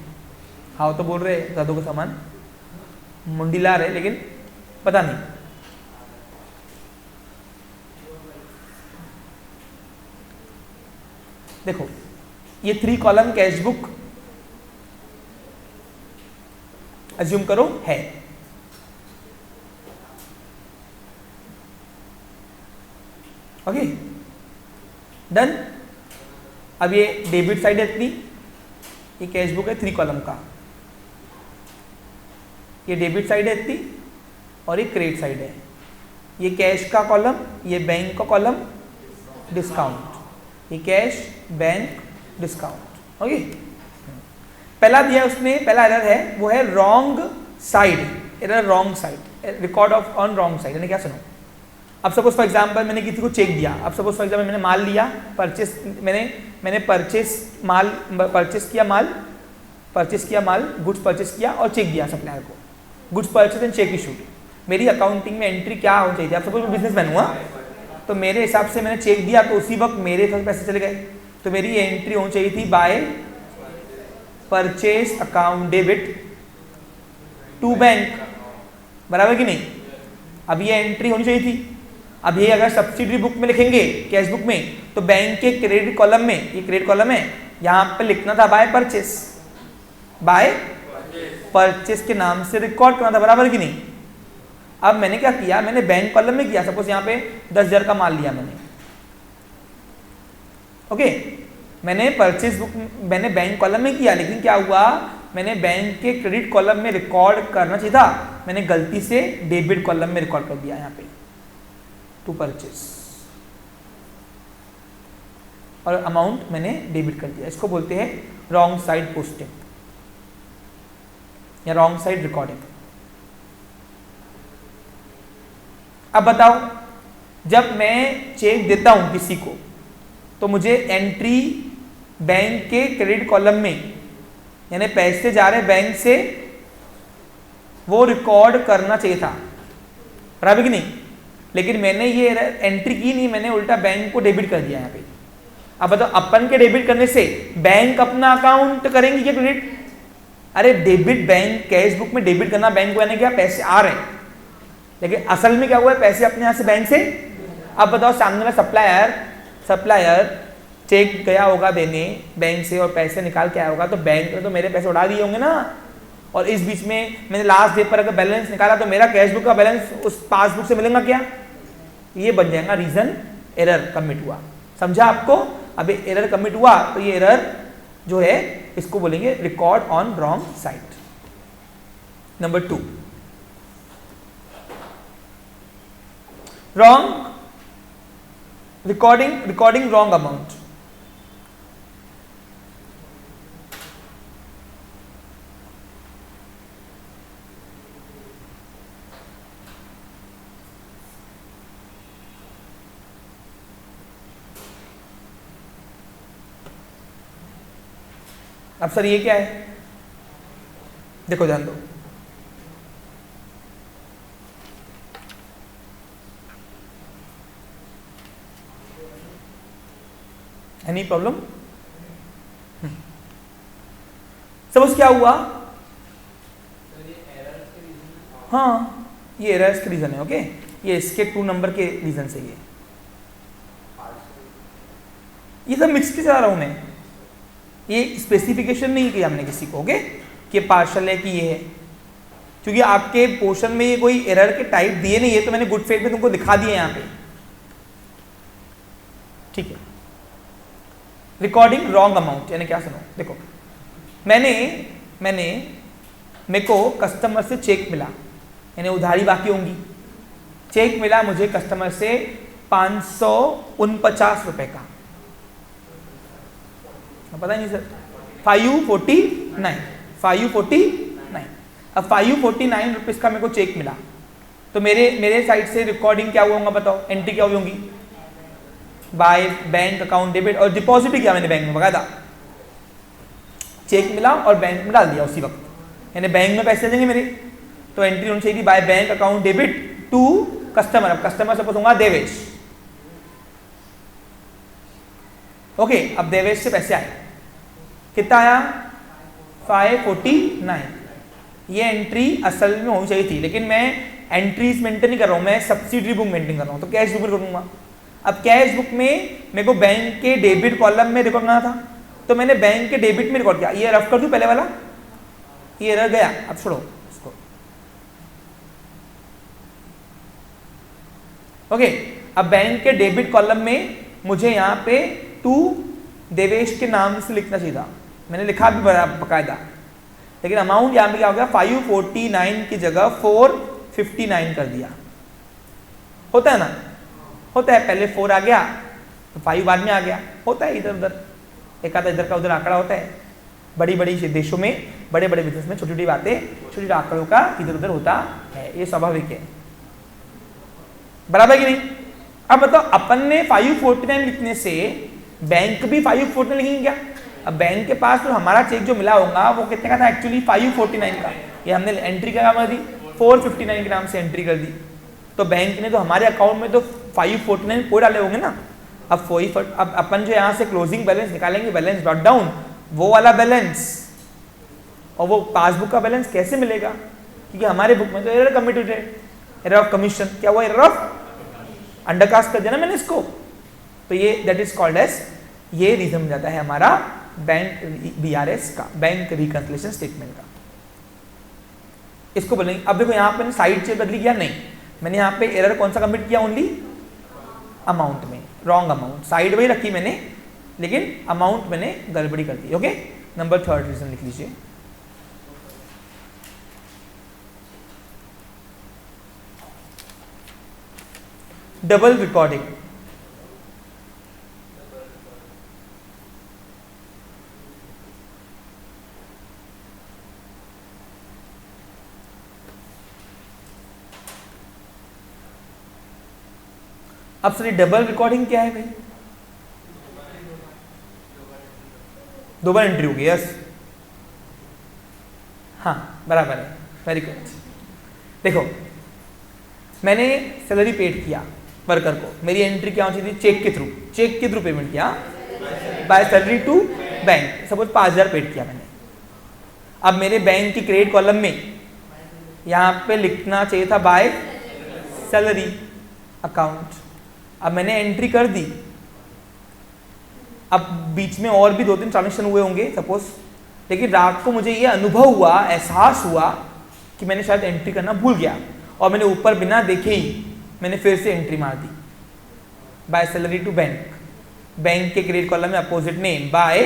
A: हाँ तो बोल रहे दादों का सामान मुंडी ला रहे, लेकिन पता नहीं। देखो ये 3 कॉलम कैश बुक अज्यूम करो है, ओके डन। अब ये डेबिट साइड है इतनी, ये कैश बुक है 3 कॉलम का, ये डेबिट साइड है इतनी, और ये क्रेडिट साइड है, ये कैश का कॉलम, ये बैंक का कॉलम, डिस्काउंट, ये कैश बैंक डिस्काउंट। ओके, पहला दिया उसने, पहला एरर है वो है wrong side, error wrong side, record of on wrong side, यानी क्या सुनो, अब सपोज फॉर एग्जांपल मैंने किसी को चेक दिया, अब सपोज फॉर एग्जांपल मैंने माल लिया, परचेस, मैंने परचेस किया माल, गुड्स परचेस किया और चेक दिया सप्लायर को, goods purchase and check issued. मेरी अकाउंटिंग में एंट्री क्या होनी चाहिए, अब सपोज मैं बिजनेसमैन हुआ, तो मेरे हिसाब से मैंने चेक दिया तो उसी वक्त मेरे पास पैसे चले गए, तो मेरी एंट्री होनी चाहिए थी by purchase account debit to bank, बराबर कि नहीं। अब ये एंट्री होनी चाहिए थी। अब ये अगर सब्सिडरी बुक में लिखेंगे, कैश बुक में, तो बैंक के क्रेडिट कॉलम में, ये क्रेडिट कॉलम है, यहाँ पे लिखना था बाय परचेस, बाय परचेस के नाम से रिकॉर्ड करना था, बराबर कि नहीं। अब मैंने क्या किया, मैंने बैंक कॉलम में किया, सपोज यहाँ पे 10,000 का माल लिया मैंने, ओके, मैंने परचेस बुक, मैंने बैंक कॉलम में किया, लेकिन क्या हुआ, मैंने बैंक के क्रेडिट कॉलम में रिकॉर्ड करना चाहिए था, मैंने गलती से डेबिट कॉलम में रिकॉर्ड कर दिया यहाँ पे टू परचेस, और अमाउंट मैंने डेबिट कर दिया। इसको बोलते हैं रॉन्ग साइड पोस्टिंग या रॉन्ग साइड रिकॉर्डिंग। अब बताओ, जब मैं चेक देता हूं किसी को, तो मुझे एंट्री बैंक के क्रेडिट कॉलम में, यानी पैसे जा रहे बैंक से, वो रिकॉर्ड करना चाहिए था, बराबर कि नहीं। लेकिन मैंने ये एंट्री की नहीं, मैंने उल्टा बैंक को डेबिट कर दिया यहाँ पे। अब बताओ, अपन के डेबिट करने से बैंक अपना अकाउंट करेंगे क्या क्रेडिट? अरे डेबिट बैंक, कैश बुक में डेबिट करना बैंक को, यानी क्या पैसे आ रहे हैं, लेकिन असल में क्या हुआ है, पैसे अपने यहाँ से बैंक से। अब बताओ, सामने वाला सप्लायर चेक गया होगा देने बैंक से और पैसे निकाल के आया होगा, तो बैंक ने तो मेरे पैसे उड़ा दिए होंगे ना, और इस बीच में मैंने लास्ट डे पर अगर बैलेंस निकाला तो मेरा कैश बुक का बैलेंस उस पासबुक से मिलेगा क्या? ये बन जाएगा रीजन एरर कमिट हुआ। समझा आपको? अब एरर कमिट हुआ तो ये एरर जो है इसको बोलेंगे record on wrong site. Number 2, wrong recording wrong amount. अब सर ये क्या है? देखो ध्यान दो, एनी प्रॉब्लम? सपोज क्या हुआ, हाँ ये एरर्स के रीजन है, ओके, ये इसके 2 नंबर के रीजन से ये सब मिक्स के चला रहा हूं मैं, ये स्पेसिफिकेशन नहीं किया हमने किसी को, ओके, कि पार्शल है कि ये है, क्योंकि आपके पोर्शन में ये कोई एरर के टाइप दिए नहीं है, तो मैंने गुड फेथ में तुमको दिखा दिए यहाँ पे, ठीक है। रिकॉर्डिंग रॉन्ग अमाउंट, यानी क्या, सुनो, देखो मेरे को कस्टमर से चेक मिला, यानी उधारी बाकी होंगी, चेक मिला मुझे कस्टमर से 549 रुपए का, पता नहीं सर, 549। अब 549 रुपीज का मेरे को चेक मिला, तो मेरे साइड से रिकॉर्डिंग क्या हुआ होगा बताओ, एंट्री क्या हुई होंगी, बाय बैंक अकाउंट डेबिट, और डिपॉजिट भी किया मैंने बैंक में, बकायदा चेक मिला और बैंक में डाल दिया उसी वक्त, यानी बैंक में पैसे देंगे मेरे, तो एंट्री होनी चाहिए by bank account debit to customer. अब कस्टमर सपोज होगा देवेश, ओके, अब देवेश से पैसे आए, कितना आया 549, ये एंट्री असल में होनी चाहिए थी, लेकिन मैं एंट्रीज मेंटेन नहीं कर रहा हूं, मैं सब्सिडरी बुक मेंटेन कर रहा हूं, तो कैश बुक में करूंगा। अब कैश बुक में मेरे को बैंक के डेबिट कॉलम में रिकॉर्ड करना था, तो मैंने बैंक के डेबिट में रिकॉर्ड किया, ये रफ कर दूं पहले वाला, ये रह गया, अब छोड़ो इसको, ओके। अब बैंक के डेबिट कॉलम में मुझे यहाँ पे टू देवेश के नाम से लिखना चाहिए था, मैंने लिखा भी बकायदा, लेकिन अमाउंट यहाँ पे क्या हो गया, 549 की जगह 459 कर दिया, होता है ना, होता है, पहले 4 आ गया तो 5 बाद में आ गया, होता है, इधर उधर एक आधा इधर का उधर आंकड़ा होता है, बड़ी बड़ी देशों में, बड़े बड़े बिजनेस में छोटी छोटी बातें, छोटे छोटे आंकड़ों का इधर उधर होता है, ये स्वाभाविक है, बराबर कि नहीं। अब बताओ, अपन ने 549 लिखने से बैंक भी 549 लिखेंगे क्या, अब बैंक के पास तो हमारा चेक जो मिला होगा वो कितने का था, एक्चुअली 549 का, ये हमने एंट्री क्या कर दी, 459 के नाम से एंट्री कर दी, तो बैंक ने तो हमारे अकाउंट में तो 549 कोई डाले होंगे ना। अब अपन जो यहाँ से क्लोजिंग बैलेंस निकालेंगे, बैलेंस डॉट डाउन, वो वाला बैलेंस और वो पासबुक का बैलेंस कैसे मिलेगा, क्योंकि हमारे बुक में तो एरर कमिटेड है, एरर ऑफ कमीशन, क्या हुआ, एरर ऑफ अंडरकास्ट कर दिया ना मैंने इसको, तो ये दैट इज कॉल्ड एज, ये रीजन मिल जाता है हमारा बैंक BRS का, बैंक रिकंसिलिएशन स्टेटमेंट का, इसको बोलेंगे। अब देखो यहाँ पे साइड से बदली किया नहीं, मैंने यहाँ पे एरर कौन सा कमिट किया, ओनली अमाउंट में, रॉन्ग अमाउंट, साइड वही रखी मैंने, लेकिन अमाउंट मैंने गड़बड़ी कर दी, ओके। नंबर 3 रीजन लिख लीजिए, डबल रिकॉर्डिंग। अब सर डबल रिकॉर्डिंग क्या है भाई, 2 बार एंट्री होगी, यस, हाँ बराबर है, वेरी गुड। देखो मैंने सैलरी पेड किया वर्कर को, मेरी एंट्री क्या होनी चाहिए, चेक के थ्रू पेमेंट किया, by salary to bank, suppose 5000 paid किया मैंने। अब मेरे बैंक की क्रेडिट कॉलम में यहाँ पे लिखना चाहिए था बाय सैलरी अकाउंट, अब मैंने एंट्री कर दी। अब बीच में और भी 2-3 ट्रांजेक्शन हुए होंगे सपोज, लेकिन रात को मुझे ये अनुभव हुआ, एहसास हुआ कि मैंने शायद एंट्री करना भूल गया, और मैंने ऊपर बिना देखे ही मैंने फिर से एंट्री मार दी, by salary to bank, bank के क्रेडिट कॉलम में अपोजिट नेम बाय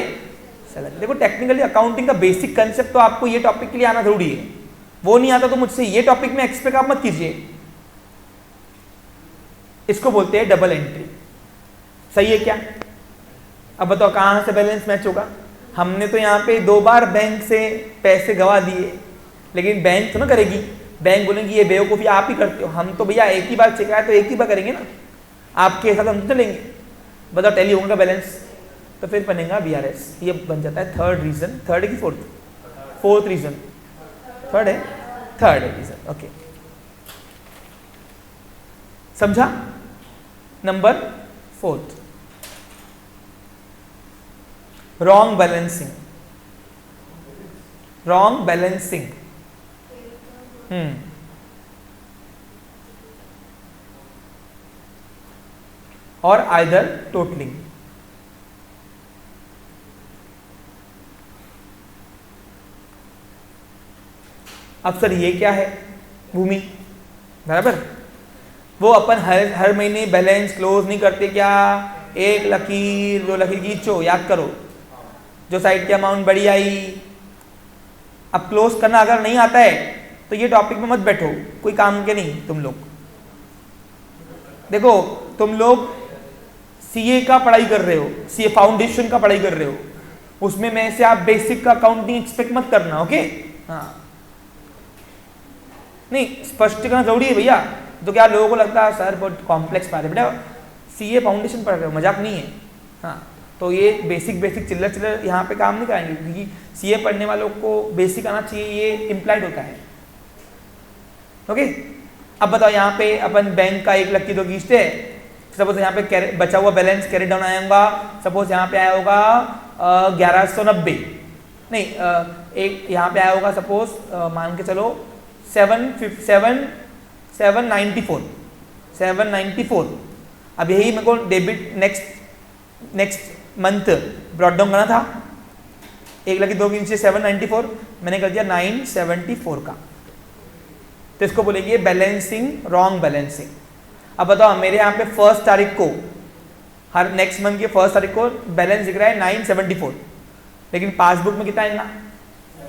A: सैलरी। देखो टेक्निकली अकाउंटिंग का बेसिक कंसेप्ट तो आपको ये टॉपिक के लिए आना जरूरी है, वो नहीं आता तो मुझसे ये टॉपिक में एक्सपेक्ट आप मत कीजिए। इसको बोलते हैं डबल एंट्री, सही है क्या। अब बताओ कहां से बैलेंस मैच होगा, हमने तो यहाँ पे 2 बार बैंक से पैसे गवा दिए, लेकिन बैंक तो ना करेगी, बैंक बोलेंगी ये बेवकूफ़ी आप ही करते हो, हम तो भैया एक ही बार चेक आया तो एक ही बार करेंगे ना, आपके साथ हम तो चलेंगे। बताओ टैली होगा बैलेंस, तो फिर बनेगा BRS, ये बन जाता है 3rd रीजन, 3rd की 4th रीजन, 3rd है, 3rd रीजन, ओके समझा। Number 4th, wrong balancing, wrong balancing. और आइदर टोटलिंग। अब सर ये क्या है भूमि, बराबर, वो अपन हर महीने बैलेंस क्लोज नहीं करते क्या, एक लकीर दो लकीर खींचो, याद करो, जो साइड की अमाउंट बड़ी आई। अब क्लोज करना अगर नहीं आता है तो ये टॉपिक में मत बैठो, कोई काम के नहीं तुम लोग। देखो तुम लोग सीए का पढ़ाई कर रहे हो, सीए फाउंडेशन का पढ़ाई कर रहे हो, उसमें मैं से आप बेसिक का अकाउंटिंग एक्सपेक्ट मत करना, ओके। हाँ नहीं, स्पष्ट करना जरूरी है भैया। तो क्या लोगों को लगता है सर बहुत कॉम्प्लेक्स बात है, बेटा सीए फाउंडेशन पढ़ रहे हो, मजाक नहीं है। हाँ तो ये बेसिक चिल्लर यहाँ पे काम नहीं कराएंगे, क्योंकि सीए पढ़ने वालों को बेसिक आना चाहिए, ये इम्प्लाइड होता है, ओके। अब बताओ यहाँ पे अपन बैंक का 1 लाख की 2 किस्त है, सपोज यहाँ पे बचा हुआ बैलेंस कैरी डाउन आया होगा, सपोज यहाँ पे आया होगा 1190, नहीं एक यहाँ पे आया होगा सपोज मान के चलो 794। अब यही मेरे को debit next month brought down करना था, 1 लाख की 2 के नीचे 794, मैंने कर दिया 974 का, तो इसको बोलेंगे बैलेंसिंग, रॉन्ग बैलेंसिंग। अब बताओ मेरे यहाँ पे 1 तारीख को, हर नेक्स्ट मंथ के 1 तारीख को बैलेंस दिख रहा है 974, लेकिन पासबुक में कितना आएगा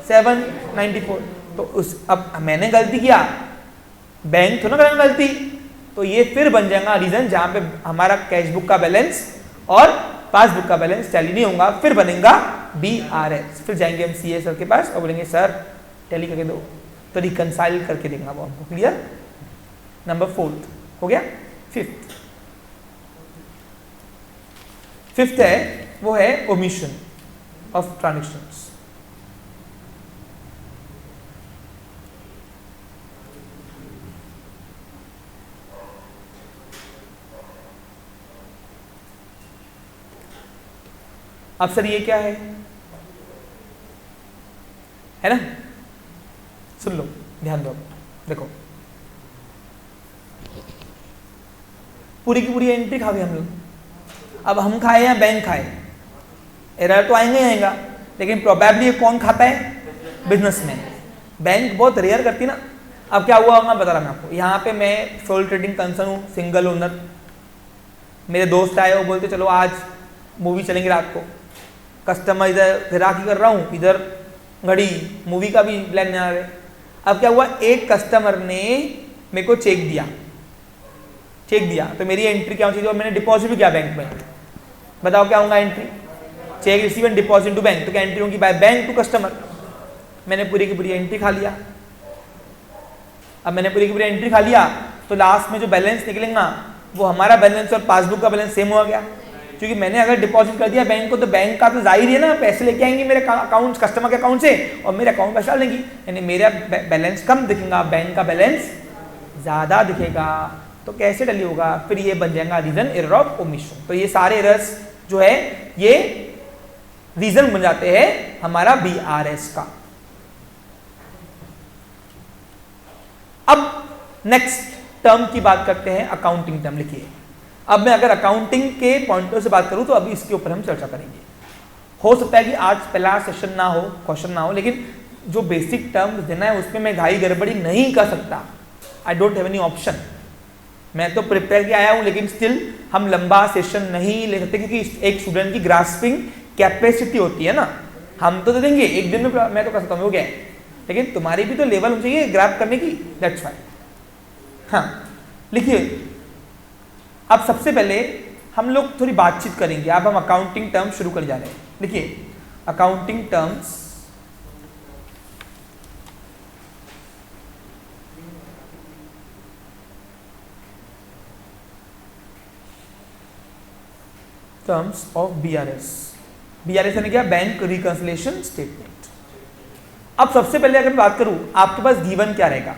A: 794। तो उस अब मैंने गलती किया, बैंक थोड़ा करेंगे गलती, तो ये फिर बन जाएगा रीजन जहां पे हमारा कैशबुक का बैलेंस और पासबुक का बैलेंस टैली नहीं होगा, फिर बनेगा BRS। फिर जाएंगे हम CA सर के पास और बोलेंगे सर टैली करके दो, तो रिकंसाइल करके देंगे वो हमको। क्लियर? नंबर 4 हो गया। 5th है, वो है ओमिशन ऑफ ट्रांजेक्शंस। अब सर ये क्या है ना, सुन लो, ध्यान दो, देखो पूरी की पूरी एंट्री खा गए हम लोग। अब हम खाए या बैंक खाए, एरर तो आएंगे ही आएगा, लेकिन प्रोबेबली कौन खाता है, बिजनेसमैन। बैंक बहुत रेयर करती ना। अब क्या हुआ होगा बता रहा मैं आपको, यहाँ पे मैं सोल ट्रेडिंग कंसर्न हूँ, सिंगल ओनर। मेरे दोस्त आए, वो बोलते चलो आज मूवी चलेंगे रात को। कस्टमर इधर ग्राहकी कर रहा हूँ, इधर घड़ी मूवी का भी प्लान नहीं आ रहे। अब क्या हुआ, एक कस्टमर ने मेरे को चेक दिया, तो मेरी एंट्री क्या होनी चाहिए, और मैंने डिपॉजिट भी किया बैंक में। बताओ क्या होगा entry, cheque receive and deposit to bank, तो क्या एंट्री होगी, बाय बैंक टू कस्टमर। मैंने पूरी की पूरी एंट्री खा लिया। अब मैंने पूरी की पूरी एंट्री खा लिया, तो लास्ट में जो बैलेंस निकलेगा वो हमारा बैलेंस और पासबुक का बैलेंस सेम हो गया, क्योंकि मैंने अगर डिपॉजिट कर दिया बैंक को, तो बैंक का तो जाहिर है ना, पैसे लेके आएंगे मेरे अकाउंट, कस्टमर के अकाउंट से, और मेरे अकाउंट पैसा लेंगी, यानी मेरा बैलेंस कम दिखेगा, बैंक का बैलेंस ज्यादा दिखेगा। तो कैसे टैली होगा, फिर ये बन जाएगा रीजन एरर ऑफ ओमिशन। तो ये सारे एरर्स जो है ये रीजन बन जाते हैं हमारा BRS का। अब नेक्स्ट टर्म की बात करते हैं, अकाउंटिंग टर्म। लिखिए, अब मैं अगर अकाउंटिंग के पॉइंटों से बात करूं तो अभी इसके ऊपर हम चर्चा करेंगे। हो सकता है कि आज पहला सेशन ना हो, क्वेश्चन ना हो, लेकिन जो बेसिक टर्म्स देना है उसमें मैं घाई गड़बड़ी नहीं कर सकता। I don't have any option. मैं तो प्रिपेयर के आया हूं, लेकिन स्टिल हम लंबा सेशन नहीं ले सकते, क्योंकि एक स्टूडेंट की ग्रास्पिंग कैपेसिटी होती है ना। हम तो दे देंगे एक दिन में, मैं तो कर सकता हूँ, हो गया, लेकिन तुम्हारी भी तो लेवल हो चाहिए ग्रैब करने की, दैट्स व्हाई। हाँ लिखिए, अब सबसे पहले हम लोग थोड़ी बातचीत करेंगे। अब हम अकाउंटिंग टर्म्स शुरू कर जा रहे हैं। देखिए, accounting terms of BRS। BRS यानी क्या, बैंक रिकंसिलिएशन स्टेटमेंट। अब सबसे पहले अगर बात करूं, आपके पास गिवन क्या रहेगा,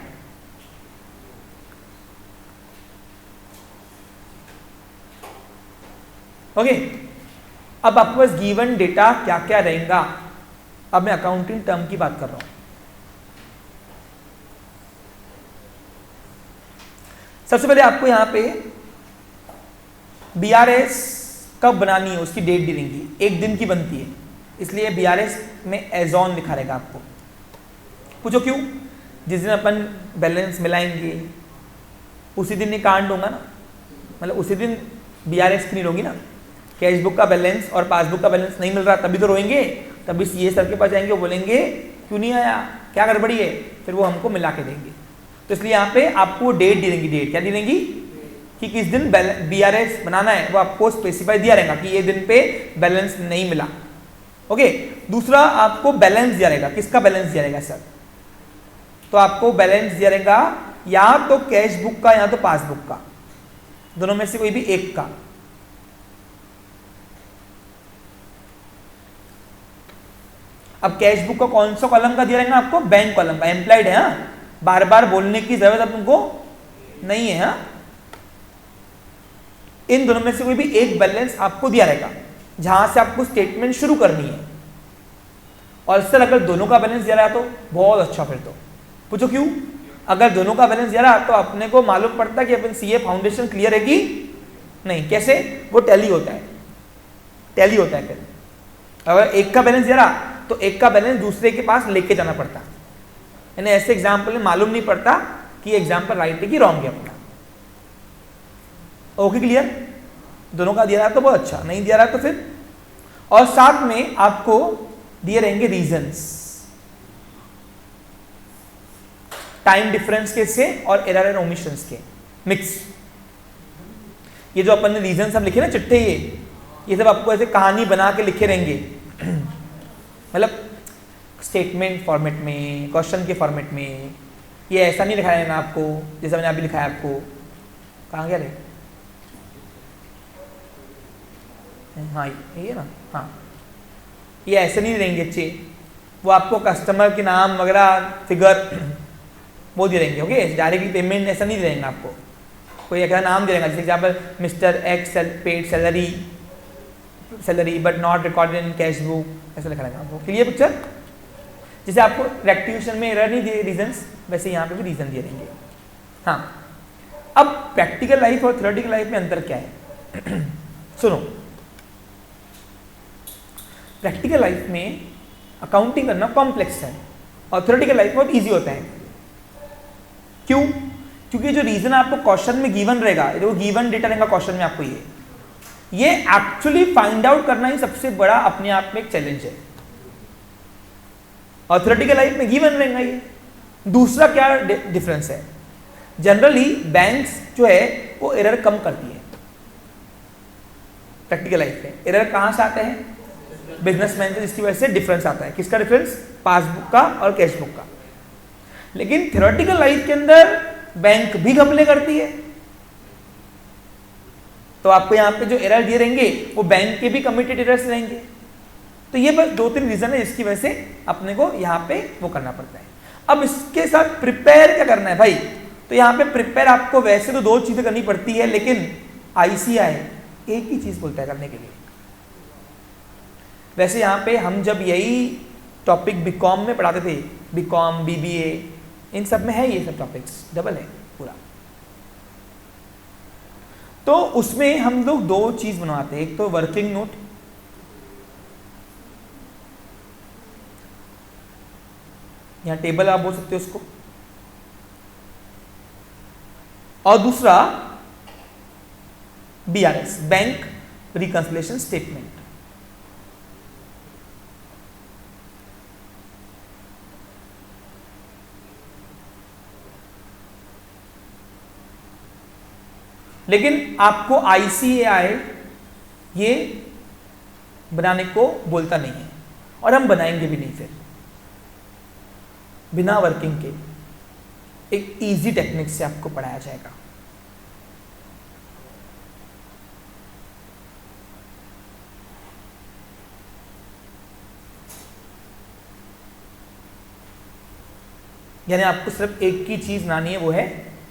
A: ओके। अब आपके पास गिवन डेटा क्या क्या रहेगा। अब मैं अकाउंटिंग टर्म की बात कर रहा हूं। सबसे पहले आपको यहां पे BRS कब बनानी है उसकी डेट दी रहेंगी, एक दिन की बनती है, इसलिए BRS में एज ऑन लिखा रहेगा आपको। पूछो क्यों? जिस दिन अपन बैलेंस मिलाएंगे उसी दिन ये कांड होगा ना, मतलब उसी दिन BRS की नहीं होगी ना। कैश बुक का बैलेंस और पासबुक का बैलेंस नहीं मिल रहा तभी तो रोएंगे, तभी CA सर के पास जाएंगे, वो बोलेंगे क्यों नहीं आया, क्या गड़बड़ी है, फिर वो हमको मिला के देंगे। तो इसलिए यहाँ पे आपको डेट दी देंगी, डेट क्या दी देंगी कि किस दिन BRS बनाना है, वो आपको स्पेसिफाई दिया रहेगा कि ये दिन पे बैलेंस नहीं मिला। ओके, दूसरा आपको बैलेंस दिया रहेगा, किसका बैलेंस दिया रहेगा सर? तो आपको बैलेंस दिया रहेगा या तो कैश बुक का या तो पासबुक का, दोनों में से कोई भी एक का। अब कैश बुक का कौन सा कॉलम का दिया रहेगा आपको? बैंक कॉलम का, एम्प्लॉयड है। हाँ, बार बार बोलने की जरूरत आपको नहीं है। हाँ, इन दोनों में से कोई भी एक बैलेंस आपको दिया रहेगा जहां से आपको स्टेटमेंट शुरू करनी है। और सर अगर दोनों का बैलेंस दिया रहा तो बहुत अच्छा, फिर तो पूछो क्यों? अगर दोनों का बैलेंस दिया रहा तो अपने को मालूम पड़ता कि अपन CA फाउंडेशन क्लियर है कि नहीं। कैसे? वो टैली होता है, टैली होता है। फिर अगर एक का बैलेंस दिया रहा तो एक का बैलेंस दूसरे के पास लेके जाना पड़ता, यानी ऐसे एग्जाम्पल में मालूम नहीं पड़ता कि एग्जाम्पल राइट है कि रॉन्ग है अपना। Okay, clear? दोनों का दिया रहा तो बहुत अच्छा, नहीं दिया रहा तो फिर। और साथ में आपको दिए रहेंगे रीजंस, टाइम डिफरेंस के से और एरर एंड ओमिशंस के मिक्स। ये जो अपन ने रीजन सब लिखे ना चिट्ठे, ये सब आपको ऐसे कहानी बना के लिखे रहेंगे, मतलब स्टेटमेंट फॉर्मेट में, क्वेश्चन के फॉर्मेट में। ये ऐसा नहीं लिखाया है ना आपको, जैसा मैंने अभी लिखाया आपको। कहाँ गया रे? हाँ ये ना, हाँ ये ऐसे नहीं देंगे अच्छे, वो आपको कस्टमर के नाम वगैरह फिगर वो दे देंगे। ओके, डायरेक्टली पेमेंट ऐसा नहीं दे देंगे आपको, कोई एक नाम दे देंगे, जैसे example mister x paid salary but not recorded in cash book, ऐसा लिखा रहेगा आपको। Clear picture? जैसे आपको रेक्टिफिकेशन में एरर नहीं दिए रीजंस, वैसे यहाँ पे भी रीजन दिए रहेंगे। हाँ, अब प्रैक्टिकल लाइफ और थ्योरेटिकल लाइफ में अंतर क्या है? सुनो, प्रैक्टिकल लाइफ में अकाउंटिंग करना कॉम्प्लेक्स है और थ्योरेटिकल लाइफ बहुत इजी होता है। क्यों? क्योंकि जो रीजन आपको क्वेश्चन में गिवन रहेगा, जो गिवन डेटा रहेगा क्वेश्चन में आपको, ये एक्चुअली फाइंड आउट करना ही सबसे बड़ा अपने आप में एक चैलेंज है। और थ्योरेटिकल लाइफ में गिवन रहेगा ये। दूसरा क्या डिफरेंस है? जनरली बैंक्स जो है वो एरर कम करती है। प्रैक्टिकल लाइफ में एरर कहां से आते हैं? बिजनेसमैन से, जिसकी वजह से डिफरेंस आता है। किसका डिफरेंस? पासबुक का और कैश बुक का। लेकिन थ्योरेटिकल लाइफ के अंदर बैंक भी घपले करती है, तो आपको यहाँ पे जो एरर दिए रहेंगे वो बैंक के भी कमिटेड एरर्स रहेंगे। तो ये बस 2-3 रीजन है जिसकी वजह से अपने को यहाँ पे वो करना पड़ता है। अब इसके साथ प्रिपेयर क्या करना है भाई? तो यहाँ पे प्रिपेयर आपको वैसे तो 2 चीजें करनी पड़ती है, लेकिन ICAI एक ही चीज बोलता है करने के लिए। वैसे यहाँ पे हम जब यही टॉपिक BCom में पढ़ाते थे, BCom BBA इन सब में है ये सब टॉपिक्स, डबल है पूरा। तो उसमें हम लोग 2 चीज बनवाते हैं, एक तो वर्किंग नोट, यहां टेबल आप बोल सकते हो उसको, और दूसरा BRS बैंक रिकंसिलिएशन स्टेटमेंट। लेकिन आपको ICAI ये बनाने को बोलता नहीं है, और हम बनाएंगे भी नहीं। फिर बिना वर्किंग के एक इजी टेक्निक से आपको पढ़ाया जाएगा। यानी आपको सिर्फ एक ही चीज बनानी है, वो है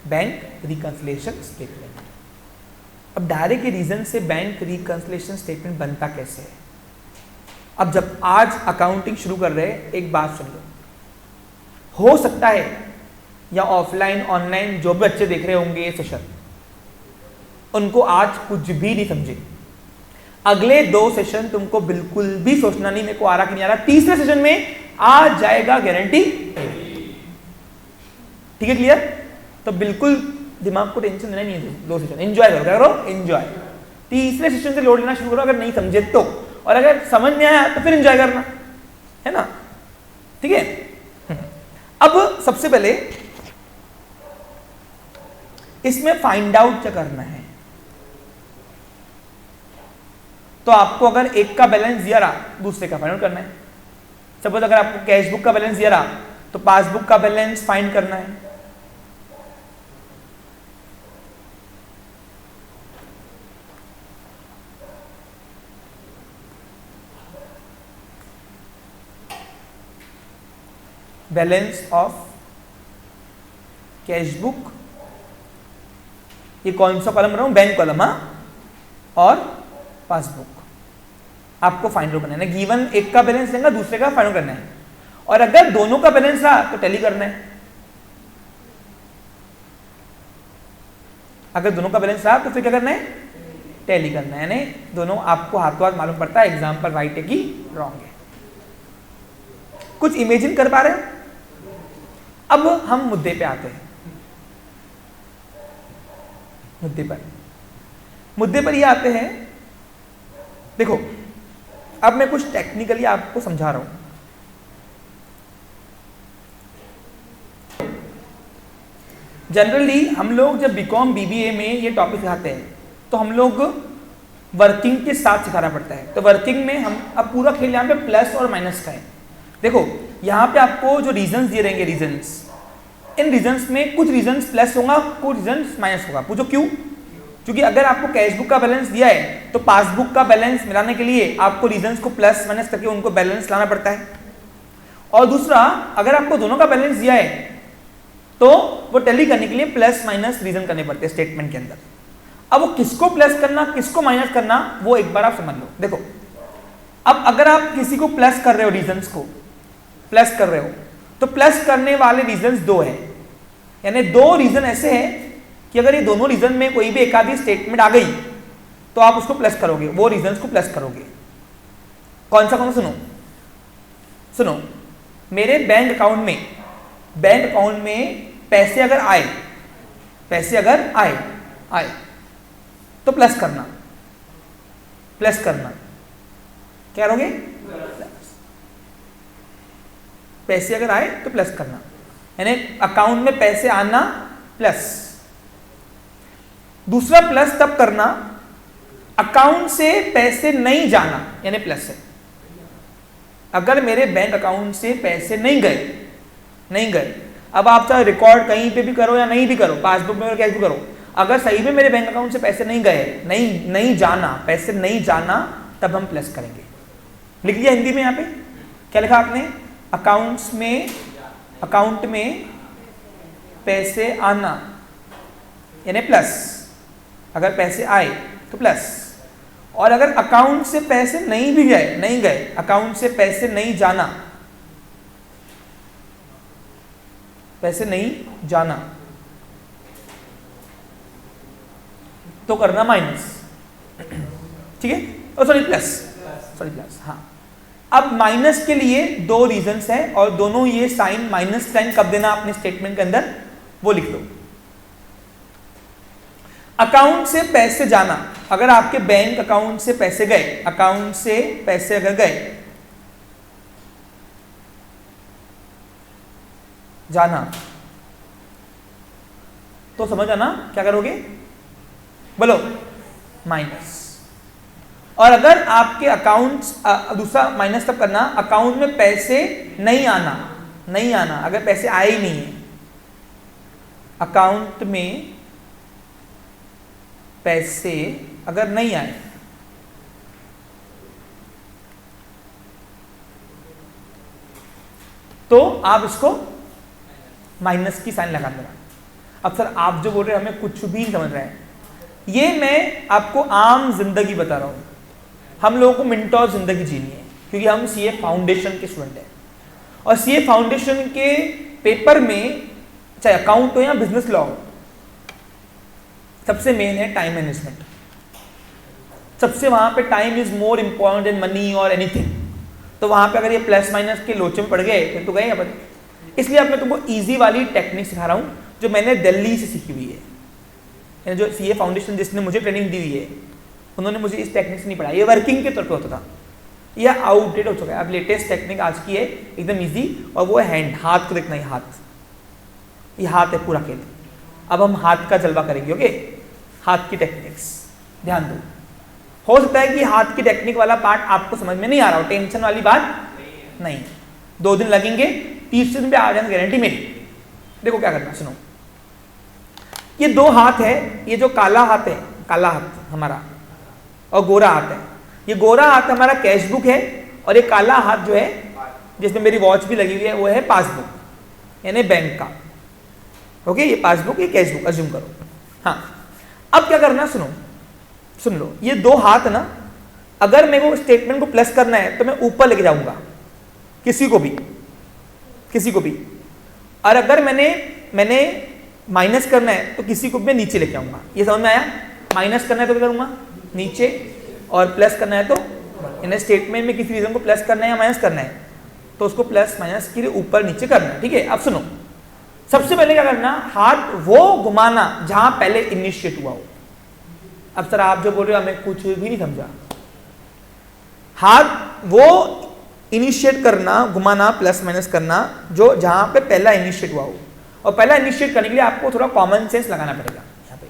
A: बैंक रिकंसिलिएशन स्टेटमेंट। अब डायरेक्ट रीजन से बैंक रिकंसिलिएशन स्टेटमेंट बनता कैसे है? अब जब आज अकाउंटिंग शुरू कर रहे हैं, एक बात सुन लो, हो सकता है या ऑफलाइन ऑनलाइन जो भी बच्चे देख रहे होंगे ये सेशन, उनको आज कुछ भी नहीं समझे। अगले 2 सेशन तुमको बिल्कुल भी सोचना नहीं मेरे को आ रहा कि नहीं आ रहा, तीसरे सेशन में आ जाएगा गारंटी। ठीक है, क्लियर? तो बिल्कुल दिमाग को टेंशन लेना नहीं है, 2 सेशन एंजॉय करो, क्या करो? एंजॉय। तीसरे सेशन से लोड लेना शुरू करो अगर नहीं समझे तो, और अगर समझ नहीं आया तो फिर एंजॉय करना है ना। ठीक है, अब सबसे पहले इसमें फाइंड आउट क्या करना है। तो आपको अगर एक का बैलेंस दिया रहा, दूसरे का फाइंड आउट करना है। सपोज अगर आपको कैश बुक का बैलेंस दिया रहा तो पासबुक का बैलेंस फाइंड करना है। बैलेंस ऑफ कैश बुक, ये कौन सा कॉलम रहा हूं? Bank column. हाँ, और पासबुक आपको फाइंड आउट करना है। गिवन एक का बैलेंस देगा, दूसरे का फाइंड आउट करना है, और अगर दोनों का बैलेंस रहा तो टैली करना है। अगर दोनों का बैलेंस रहा तो फिर क्या करना है? टैली करना है। यानी दोनों आपको हाथों हाथ मालूम पड़ता है एग्जाम पर राइट है कि रॉन्ग है। कुछ इमेजिन कर पा रहे हैं? अब हम मुद्दे पे आते हैं। मुद्दे पर ये आते हैं, देखो अब मैं कुछ टेक्निकली आपको समझा रहा हूं। जनरली हम लोग जब बीकॉम बीबीए में ये टॉपिक सिखाते हैं तो हम लोग वर्किंग के साथ सिखाना पड़ता है। तो वर्किंग में हम अब पूरा खेल यहाँ पे प्लस और माइनस का है। देखो यहाँ पे आपको जो रीजंस दिए रहेंगे, रीजंस, इन रीजंस में कुछ रीजंस प्लस होगा, कुछ रीजंस माइनस होगा। पूछो क्यों? क्योंकि अगर आपको कैश बुक का बैलेंस दिया है तो पासबुक का बैलेंस मिलाने के लिए आपको रीजंस को प्लस माइनस करके उनको बैलेंस लाना पड़ता है। और दूसरा, अगर आपको दोनों का बैलेंस दिया है तो वो टैली करने के लिए प्लस माइनस रीजन करने पड़ते हैं स्टेटमेंट के अंदर। अब वो किसको प्लस करना किसको माइनस करना वो एक बार आप समझ लो। देखो अब अगर आप किसी को प्लस कर रहे हो, रीजंस को प्लस कर रहे हो, तो प्लस करने वाले रीजंस 2 है। यानी 2 रीजन ऐसे हैं कि अगर ये दोनों रीजन में कोई भी एक आधी स्टेटमेंट आ गई तो आप उसको प्लस करोगे, वो रीजंस को प्लस करोगे। कौन सा? सुनो, मेरे बैंक अकाउंट में पैसे अगर आए तो प्लस करना क्या करोगे? पैसे अगर आए तो प्लस करना, यानी अकाउंट में पैसे आना प्लस। दूसरा प्लस तब करना अकाउंट से पैसे नहीं जाना, यानी प्लस है। अगर मेरे बैंक अकाउंट से पैसे नहीं गए, अब आप चाहे रिकॉर्ड कहीं पे भी करो या नहीं भी करो, पासबुक में कैश भी करो, अगर सही में मेरे बैंक अकाउंट से पैसे नहीं गए, पैसे नहीं जाना, तब हम प्लस करेंगे। लिख लिया हिंदी में? यहाँ पे क्या लिखा आपने? अकाउंट में पैसे आना यानी प्लस। अगर पैसे आए तो प्लस, और अगर अकाउंट से पैसे नहीं गए, अकाउंट से पैसे नहीं जाना, तो करना माइनस। ठीक है, प्लस। हाँ, अब माइनस के लिए 2 रीजंस है और दोनों ये साइन माइनस साइन कब देना अपने स्टेटमेंट के अंदर वो लिख लो। अकाउंट से पैसे जाना, अगर आपके बैंक अकाउंट से पैसे गए, जाना, तो समझ आना क्या करोगे? बोलो, माइनस। और अगर आपके अकाउंट, दूसरा माइनस तब करना अकाउंट में पैसे नहीं आना, अगर पैसे आए ही नहीं है, अकाउंट में पैसे अगर नहीं आए तो आप इसको माइनस की साइन लगा देना। अब सर आप जो बोल रहे हैं हमें कुछ भी नहीं समझ रहा है, ये मैं आपको आम जिंदगी बता रहा हूं। हम लोगों को मिनटों जिंदगी जीनी है क्योंकि हम सीए फाउंडेशन के स्टूडेंट हैं, और सीए फाउंडेशन के पेपर में चाहे अकाउंट हो या बिजनेस लॉ हो, सबसे मेन है टाइम मैनेजमेंट। सबसे वहां पे time is more important than money और एनीथिंग। तो वहां पे अगर ये प्लस माइनस के लोचे में पड़ गए फिर तो गए अपन। इसलिए अब मैं तुमको इजी वाली टेक्निक सिखा रहा हूँ जो मैंने दिल्ली से सीखी हुई है। जो सीए फाउंडेशन जिसने मुझे ट्रेनिंग दी हुई है उन्होंने मुझे इस टेक्निक से नहीं पढ़ाया। ये वर्किंग के तौर पे होता था, यह आउटडेट हो चुका है। अब लेटेस्ट टेक्निक आज की है एकदम इजी, और वो है हैंड, हाथ को देखना। ये हाथ है पूरा खेल। अब हम हाथ का जलवा करेंगे। ओके, हाथ की टेक्निक्स ध्यान दो। हो सकता है कि हाथ की टेक्निक वाला पार्ट आपको समझ में नहीं आ रहा हो, टेंशन वाली बात नहीं। 2 दिन लगेंगे, 30 दिन पे आ जाएंगे, गारंटी मेरी। देखो क्या करना, सुनो। ये 2 हाथ है, ये जो काला हाथ है, काला हाथ हमारा, और गोरा हाथ है। ये गोरा हाथ हमारा कैश बुक है, और ये काला हाथ जो है जिसमें मेरी वॉच भी लगी हुई है वो है पासबुक, यानी बैंक का। ओके, ये पासबुक, ये कैश बुक अज्यूम करो। हाँ, अब क्या करना, सुनो, सुन लो। ये 2 हाथ ना, अगर मेरे को स्टेटमेंट को प्लस करना है तो मैं ऊपर लेके जाऊंगा, किसी को भी। और अगर मैंने माइनस करना है तो किसी को मैं नीचे लेके आऊंगा। ये समझ में आया? माइनस करना है तो क्या करूंगा, नीचे, और प्लस करना है तो इन स्टेटमेंट में किसी रीजन को प्लस करना है या माइनस करना है तो उसको प्लस माइनस के लिए ऊपर नीचे करना है। ठीक है, अब सुनो। सबसे पहले क्या करना, हाथ वो घुमाना जहां पहले इनिशिएट हुआ हो। अब सर आप जो बोल रहे हो हमें कुछ भी नहीं समझा। हाथ वो इनिशिएट करना, घुमाना, प्लस माइनस करना जो जहां पे पहला इनिशिएट हुआ हो। और पहला इनिशिएट करने के लिए आपको थोड़ा कॉमन सेंस लगाना पड़ेगा। यहाँ पे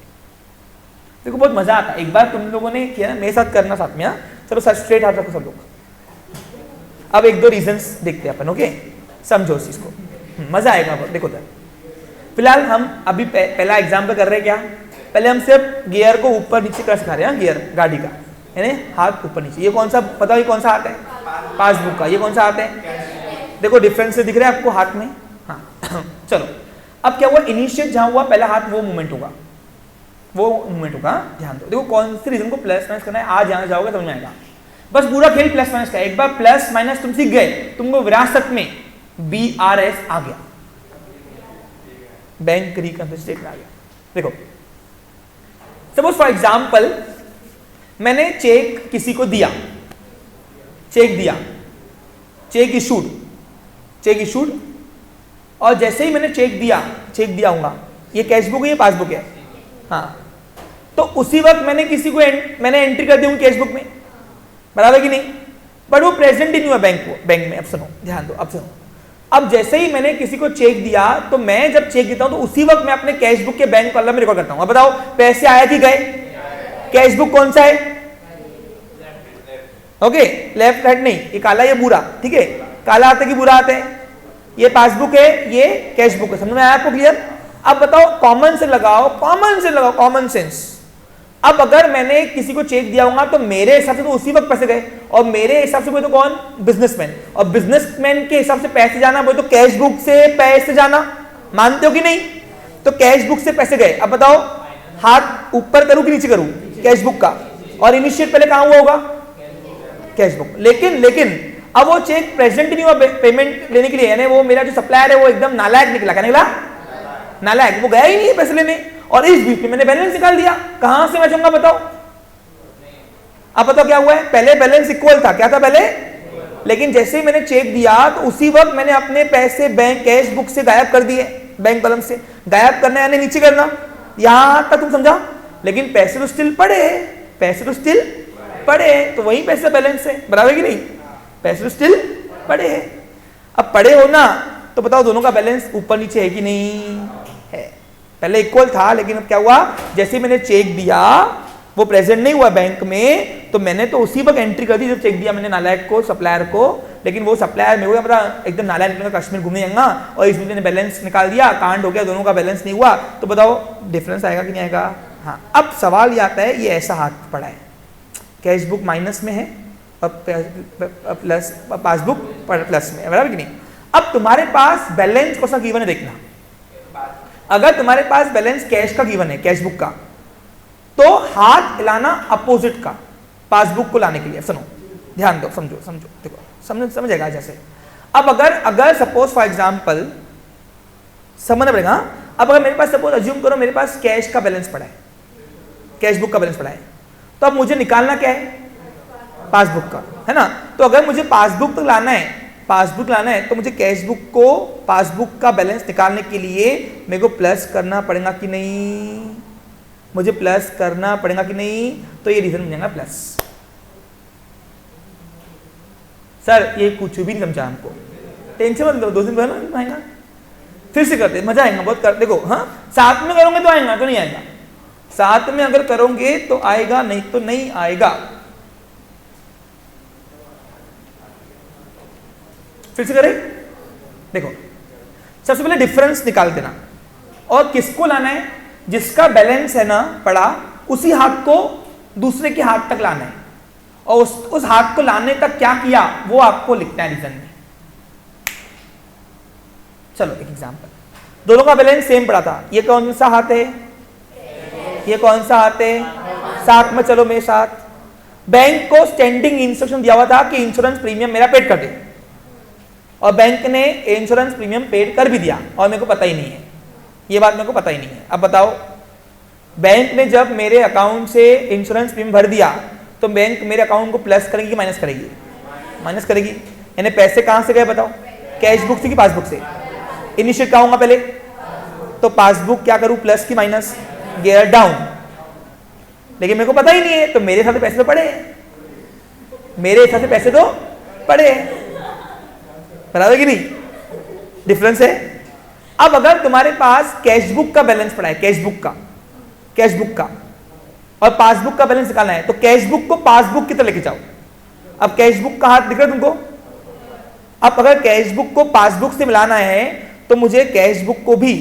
A: देखो बहुत मजा आता है। एक बार तुम लोगों ने किया ना, मेरे साथ करना साथ में। चलो सर स्ट्रेट हाथ रखो सब लोग। अब 1-2 रीजंस देखते हैं अपन। ओके, समझो इस चीज को, मजा आएगा। देखो सर, फिलहाल हम अभी पहला एग्जाम्पल कर रहे हैं। क्या पहले हम सिर्फ गियर को ऊपर नीचे कर सिखा रहे हैं। गियर गाड़ी का, यानी हाथ ऊपर नीचे। ये कौन सा बताओ, ये कौन सा हाथ है? पासबुक का। ये कौन सा हाथ है? देखो डिफरेंस दिख रहा है आपको हाथ में। हाँ चलो, अब क्या हुआ, इनिशिएट जहां हुआ पहला हाथ वो मूवमेंट होगा, ध्यान दो। देखो कौन सी रीजन को प्लस माइनस करना है, आज यहाँ जाओगे समझ में आएगा। बस पूरा खेल प्लस माइनस का। एक बार प्लस माइनस तुम सीख गए, तुमको विरासत में BRS आ गया, बैंक रिकंसिलिएशन आ गया। देखो सपोज फॉर एग्जाम्पल मैंने चेक किसी को दिया, चेक इशूड, और जैसे ही मैंने चेक दिया होगा, ये कैश बुक है, ये पासबुक है। हाँ, तो उसी वक्त मैंने किसी को मैंने एंट्री कर दी हूँ कैश बुक में, बराबर कि नहीं? बट वो प्रेजेंट ही नहीं हुआ बैंक में। अब सुनो, ध्यान दो, अब सुनो। अब जैसे ही मैंने किसी को चेक दिया, तो मैं जब चेक देता हूं तो उसी वक्त मैं अपने कैश बुक के बैंक कॉलम में रिकॉर्ड करता हूं। अब बताओ पैसे आए कि गए? कैश बुक कौन सा है? ओके, लेफ्ट राइट नहीं, ये काला ये बुरा। ठीक है, काला आता है कि बुरा आता है? ये पासबुक है, ये कैश बुक है। समझ में आया आपको? क्लियर? अब बताओ, कॉमन लगाओ, कॉमन सेंस। अब अगर मैंने किसी को चेक दिया होगा तो मेरे हिसाब से तो उसी वक्त पैसे गए, और मेरे हिसाब से कोई तो कौन? बिजनेसमैन। और बिजनेसमैन के हिसाब से पैसे जाना वो तो कैश बुक से पैसे जाना, मानते हो कि नहीं? तो कैश बुक से पैसे गए। अब बताओ हाथ ऊपर करूं कि नीचे करूं? कैश बुक का। और इनिशिएट पहले कहां हुआ होगा? Cash book. लेकिन अब वो चेक प्रेजेंट नहीं हुआ पेमेंट लेने के लिए, यानी वो मेरा जो सप्लायर है वो एकदम नालायक निकला। क्या निकला? नालायक। वो गया ही नहीं है पैसे लेने, और इस बीच में मैंने बैलेंस निकाल दिया। कहां से बचूंगा बताओ? अब बताओ क्या हुआ है? पहले बैलेंस इक्वल था, क्या था पहले? लेकिन जैसे ही मैंने चेक दिया तो उसी वक्त मैंने अपने पैसे बैंक कैश बुक से गायब कर दिए, बैंक कॉलम से। गायब करना यानी नीचे करना, यहां तक तुम समझा? लेकिन पैसे तो स्टिल पड़े, तो वही पैसे बैलेंस है, बराबर कि नहीं? पैसे तो स्टिल पड़े हैं। अब पड़े हो ना, तो बताओ दोनों का बैलेंस ऊपर नीचे है कि नहीं है? पहले इक्वल था, लेकिन अब क्या हुआ, जैसे मैंने चेक दिया वो प्रेजेंट नहीं हुआ बैंक में, तो मैंने तो उसी वक्त एंट्री कर दी जब चेक दिया मैंने नालायक को, सप्लायर को। लेकिन वो सप्लायर में हुआ पता एकदम नालायक निकलेगा, कश्मीर घूमने जाएगा, और इसमें मैंने बैलेंस निकाल दिया, कांड हो गया, दोनों का बैलेंस नहीं हुआ। तो बताओ डिफरेंस आएगा कि नहीं आएगा? हाँ। अब सवाल ये आता है, ये ऐसा हाथ पड़ा है, कैश बुक माइनस में है और प्लस पासबुक प्लस में, बराबर कि नहीं? अब तुम्हारे पास बैलेंस कौन सा गिवन है देखना। अगर तुम्हारे पास बैलेंस कैश का गिवन है, कैश बुक का, तो हाथ हिलाना अपोजिट का, पासबुक को लाने के लिए। सुनो, ध्यान दो, समझो, देखो समझेगा जैसे। अब अगर सपोज फॉर एग्जांपल समझना पड़ेगा। अब अगर मेरे पास सपोज अज्यूम करो मेरे पास कैश का बैलेंस पड़ा है, कैश बुक का बैलेंस पड़ा है, तो अब मुझे निकालना क्या है, पासबुक का, है ना। तो अगर मुझे पासबुक तक लाना है, पासबुक लाना है, तो मुझे कैश बुक को पासबुक का बैलेंस निकालने के लिए मेरे को प्लस करना पड़ेगा कि नहीं, मुझे प्लस करना पड़ेगा कि नहीं, तो ये रीजन बन जाएगा प्लस। सर ये कुछ भी नहीं समझा हमको, टेंशन मत लो, 2 दिन पहले आएगा, फिर से करते, मजा आएगा बहुत कर, देखो हाँ साथ में करोगे तो आएगा, तो नहीं आएगा, साथ में अगर करोगे तो आएगा, नहीं तो नहीं आएगा। फिर से करें, देखो सबसे पहले डिफरेंस निकाल देना, और किसको लाना है, जिसका बैलेंस है ना पड़ा, उसी हाथ को दूसरे के हाथ तक लाना है, और उस हाथ को लाने तक क्या किया वो आपको लिखना है रीजन में। चलो एक एग्जांपल, दोनों का बैलेंस सेम पड़ा था, ये कौन सा हाथ है, ये कौन सा हाथ है, साथ में चलो मेरे साथ। बैंक को स्टैंडिंग इंस्ट्रक्शन दिया हुआ था कि इंश्योरेंस प्रीमियम मेरा पेड कर दे, और बैंक ने इंश्योरेंस प्रीमियम पेड कर भी दिया, और मेरे को पता ही नहीं है, ये बात मेरे को पता ही नहीं है। अब बताओ, बैंक ने जब मेरे अकाउंट से इंश्योरेंस प्रीमियम भर दिया, तो बैंक मेरे अकाउंट को प्लस करेगी कि माइनस करेगी, माइनस करेगी। यानी पैसे कहां से गए बताओ, कैश बुक से कि पासबुक से, इनिशिएट कहाँ होगा पहले, तो पासबुक क्या करूं, प्लस की माइनस, गियर डाउन, लेकिन मेरे को पता ही नहीं है, तो मेरे हिसाब से पैसे तो पड़े, मेरे हिसाब से पैसे तो पड़े, बराबर कि नहीं, डिफरेंस है। अब अगर तुम्हारे पास कैश बुक का बैलेंस पड़ा है, कैश बुक का और पासबुक का बैलेंस निकालना है, तो कैश बुक को पासबुक की तरह लेके जाओ। अब कैश बुक का हाथ दिख रहा है तुमको, अब अगर कैश बुक को पासबुक से मिलाना है, तो मुझे कैश बुक को भी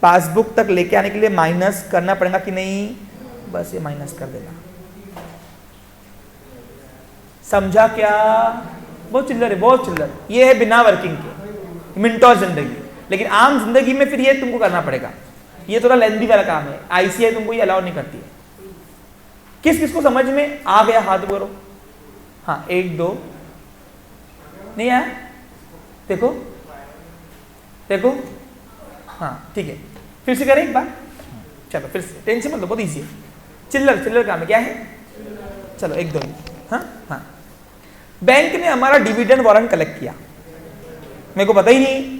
A: पासबुक तक लेके आने के लिए माइनस करना पड़ेगा कि नहीं, बस ये माइनस कर देना। समझा क्या, बहुत चिल्लर है, बहुत चिल्लर। ये है बिना वर्किंग के मिनटों जिंदगी, लेकिन आम जिंदगी में फिर ये तुमको करना पड़ेगा, ये थोड़ा लेंथी वाला काम है, आईसीआई तुमको ये अलाउ नहीं करती है। किस किस को समझ में आ गया हाथ बोलो, हाँ 1 2, नहीं आया, देखो देखो, हाँ ठीक है, फिर से करें एक बार, चलो फिर से, टेंशन मत लो, बहुत इजी है, चिल्लर काम है, क्या है, चलो 1 2, हाँ हाँ। बैंक ने हमारा डिविडेंड वारंट कलेक्ट किया, मेरे को पता ही नहीं।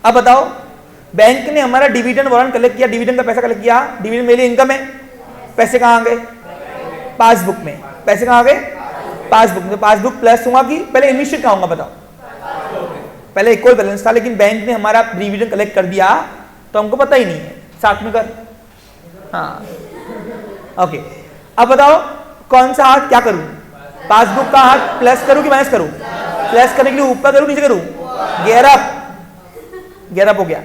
A: अब बताओ, बैंक ने हमारा डिविडेंड वारंट कलेक्ट किया, डिविडेंड का पैसा कलेक्ट किया, डिविडेंड मेरी इनकम है, पैसे कहाँ आ गए, पासबुक में, पैसे कहाँ आ गए, पासबुक में। पासबुक प्लस हुआ कि पहले इनिशियल कहाँ होगा बताओ, पहले इक्वल बैलेंस था, लेकिन बैंक ने हमारा डिविडेंड कलेक्ट कर दिया, तो हमको पता ही नहीं है, साथ में कर, हाँ ओके। अब बताओ कौन सा हाथ क्या करूं, पासबुक का हाथ प्लस करूं कि माइनस करूं, प्लस करने के लिए ऊपर करूं नीचे करूं, गियर अप हो गया,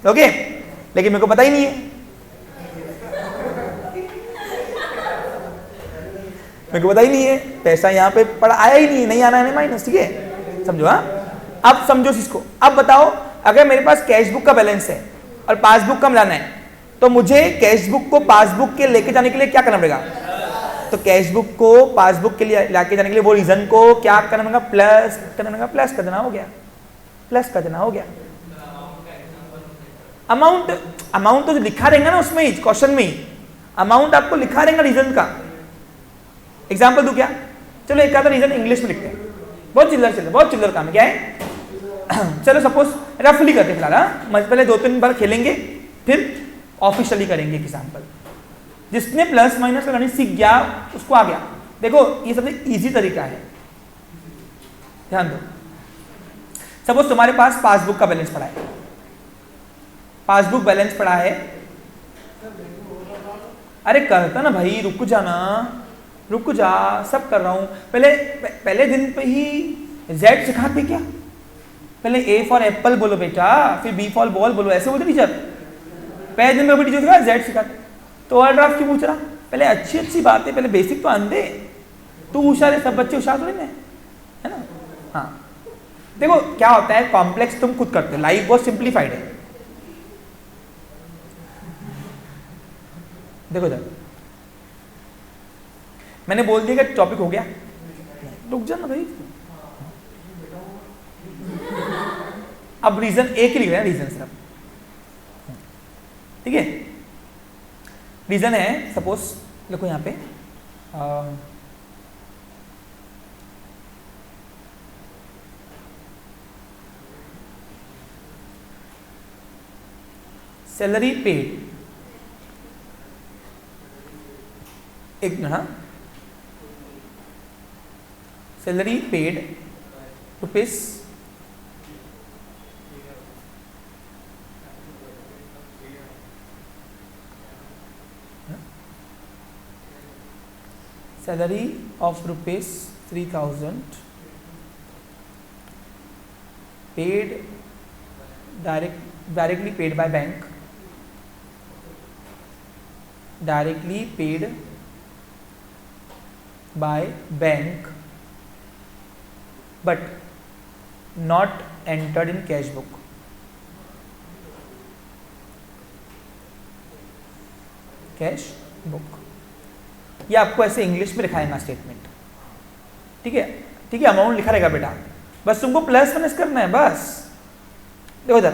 A: ओके, लेकिन मेरे को पता ही नहीं है, मेरे को पता ही नहीं है, पैसा यहाँ पे पड़ा आया ही नहीं आना है माइनस, ठीक है, समझो। हाँ अब समझो इसको। अब बताओ, अगर मेरे पास कैश बुक का बैलेंस है और पासबुक का मिलाना है, तो मुझे कैश बुक को पासबुक के लेके जाने के लिए क्या करना पड़ेगा, तो कैश बुक को पासबुक के लिए लेके जाने के लिए वो रीजन को क्या करना पड़ेगा, प्लस करना पड़ेगा, प्लस कर देना, हो गया, प्लस कर देना, हो गया। अमाउंट तो जो लिखा रहेगा ना उसमें ही, क्वेश्चन में ही अमाउंट आपको लिखा रहेगा रीजन का। एग्जाम्पल दूं क्या, चलो एक आधा रीजन इंग्लिश में लिखते हैं, बहुत चिल्लर काम है, क्या है चलो सपोज रफली करते फिलहाल, पहले 2-3 बार खेलेंगे, फिर ऑफिशियली करेंगे एग्जाम्पल। जिसने प्लस माइनस का गणित सीख गया उसको आ गया। देखो ये सबसे इजी तरीका है, ध्यान दो। सपोज तुम्हारे पास पासबुक का बैलेंस पड़ा है, पासबुक बैलेंस पड़ा है, अरे करता ना भाई, रुक जा, सब कर रहा हूं। पहले दिन पे ही जेड सिखाते क्या, पहले ए फॉर एप्पल बोलो बेटा, फिर बी फॉर बॉल बोलो, ऐसे बोलते टीचर। पहले दिन में टीचर सिखा जेड सिखाते, तो ओवरड्राफ्ट क्यों पूछ रहा, पहले अच्छी बात है, पहले बेसिक तो आन दे, तू होशियार है, सब बच्चे होशियार थोड़ी ना है ना। हाँ देखो क्या होता है, कॉम्प्लेक्स तुम खुद करते हो, लाइफ बहुत सिंप्लीफाइड है। देखो जब मैंने बोल दिया कि टॉपिक हो गया, रुक जा ना भाई, अब रीजन एक ही लिख रहे हैं, रीजन सिर्फ, ठीक है। रीजन है, सपोज देखो यहाँ पे सैलरी पेड, एक minute, salary paid rupees salary of rupees 3000 paid directly paid by bank, directly paid by bank but not entered in cash book. Cash book, ये आपको ऐसे इंग्लिश में लिखाएगा स्टेटमेंट, ठीक है, ठीक है, अमाउंट लिखा रहेगा बेटा, बस तुमको प्लस माइनस करना है बस। देखो इधर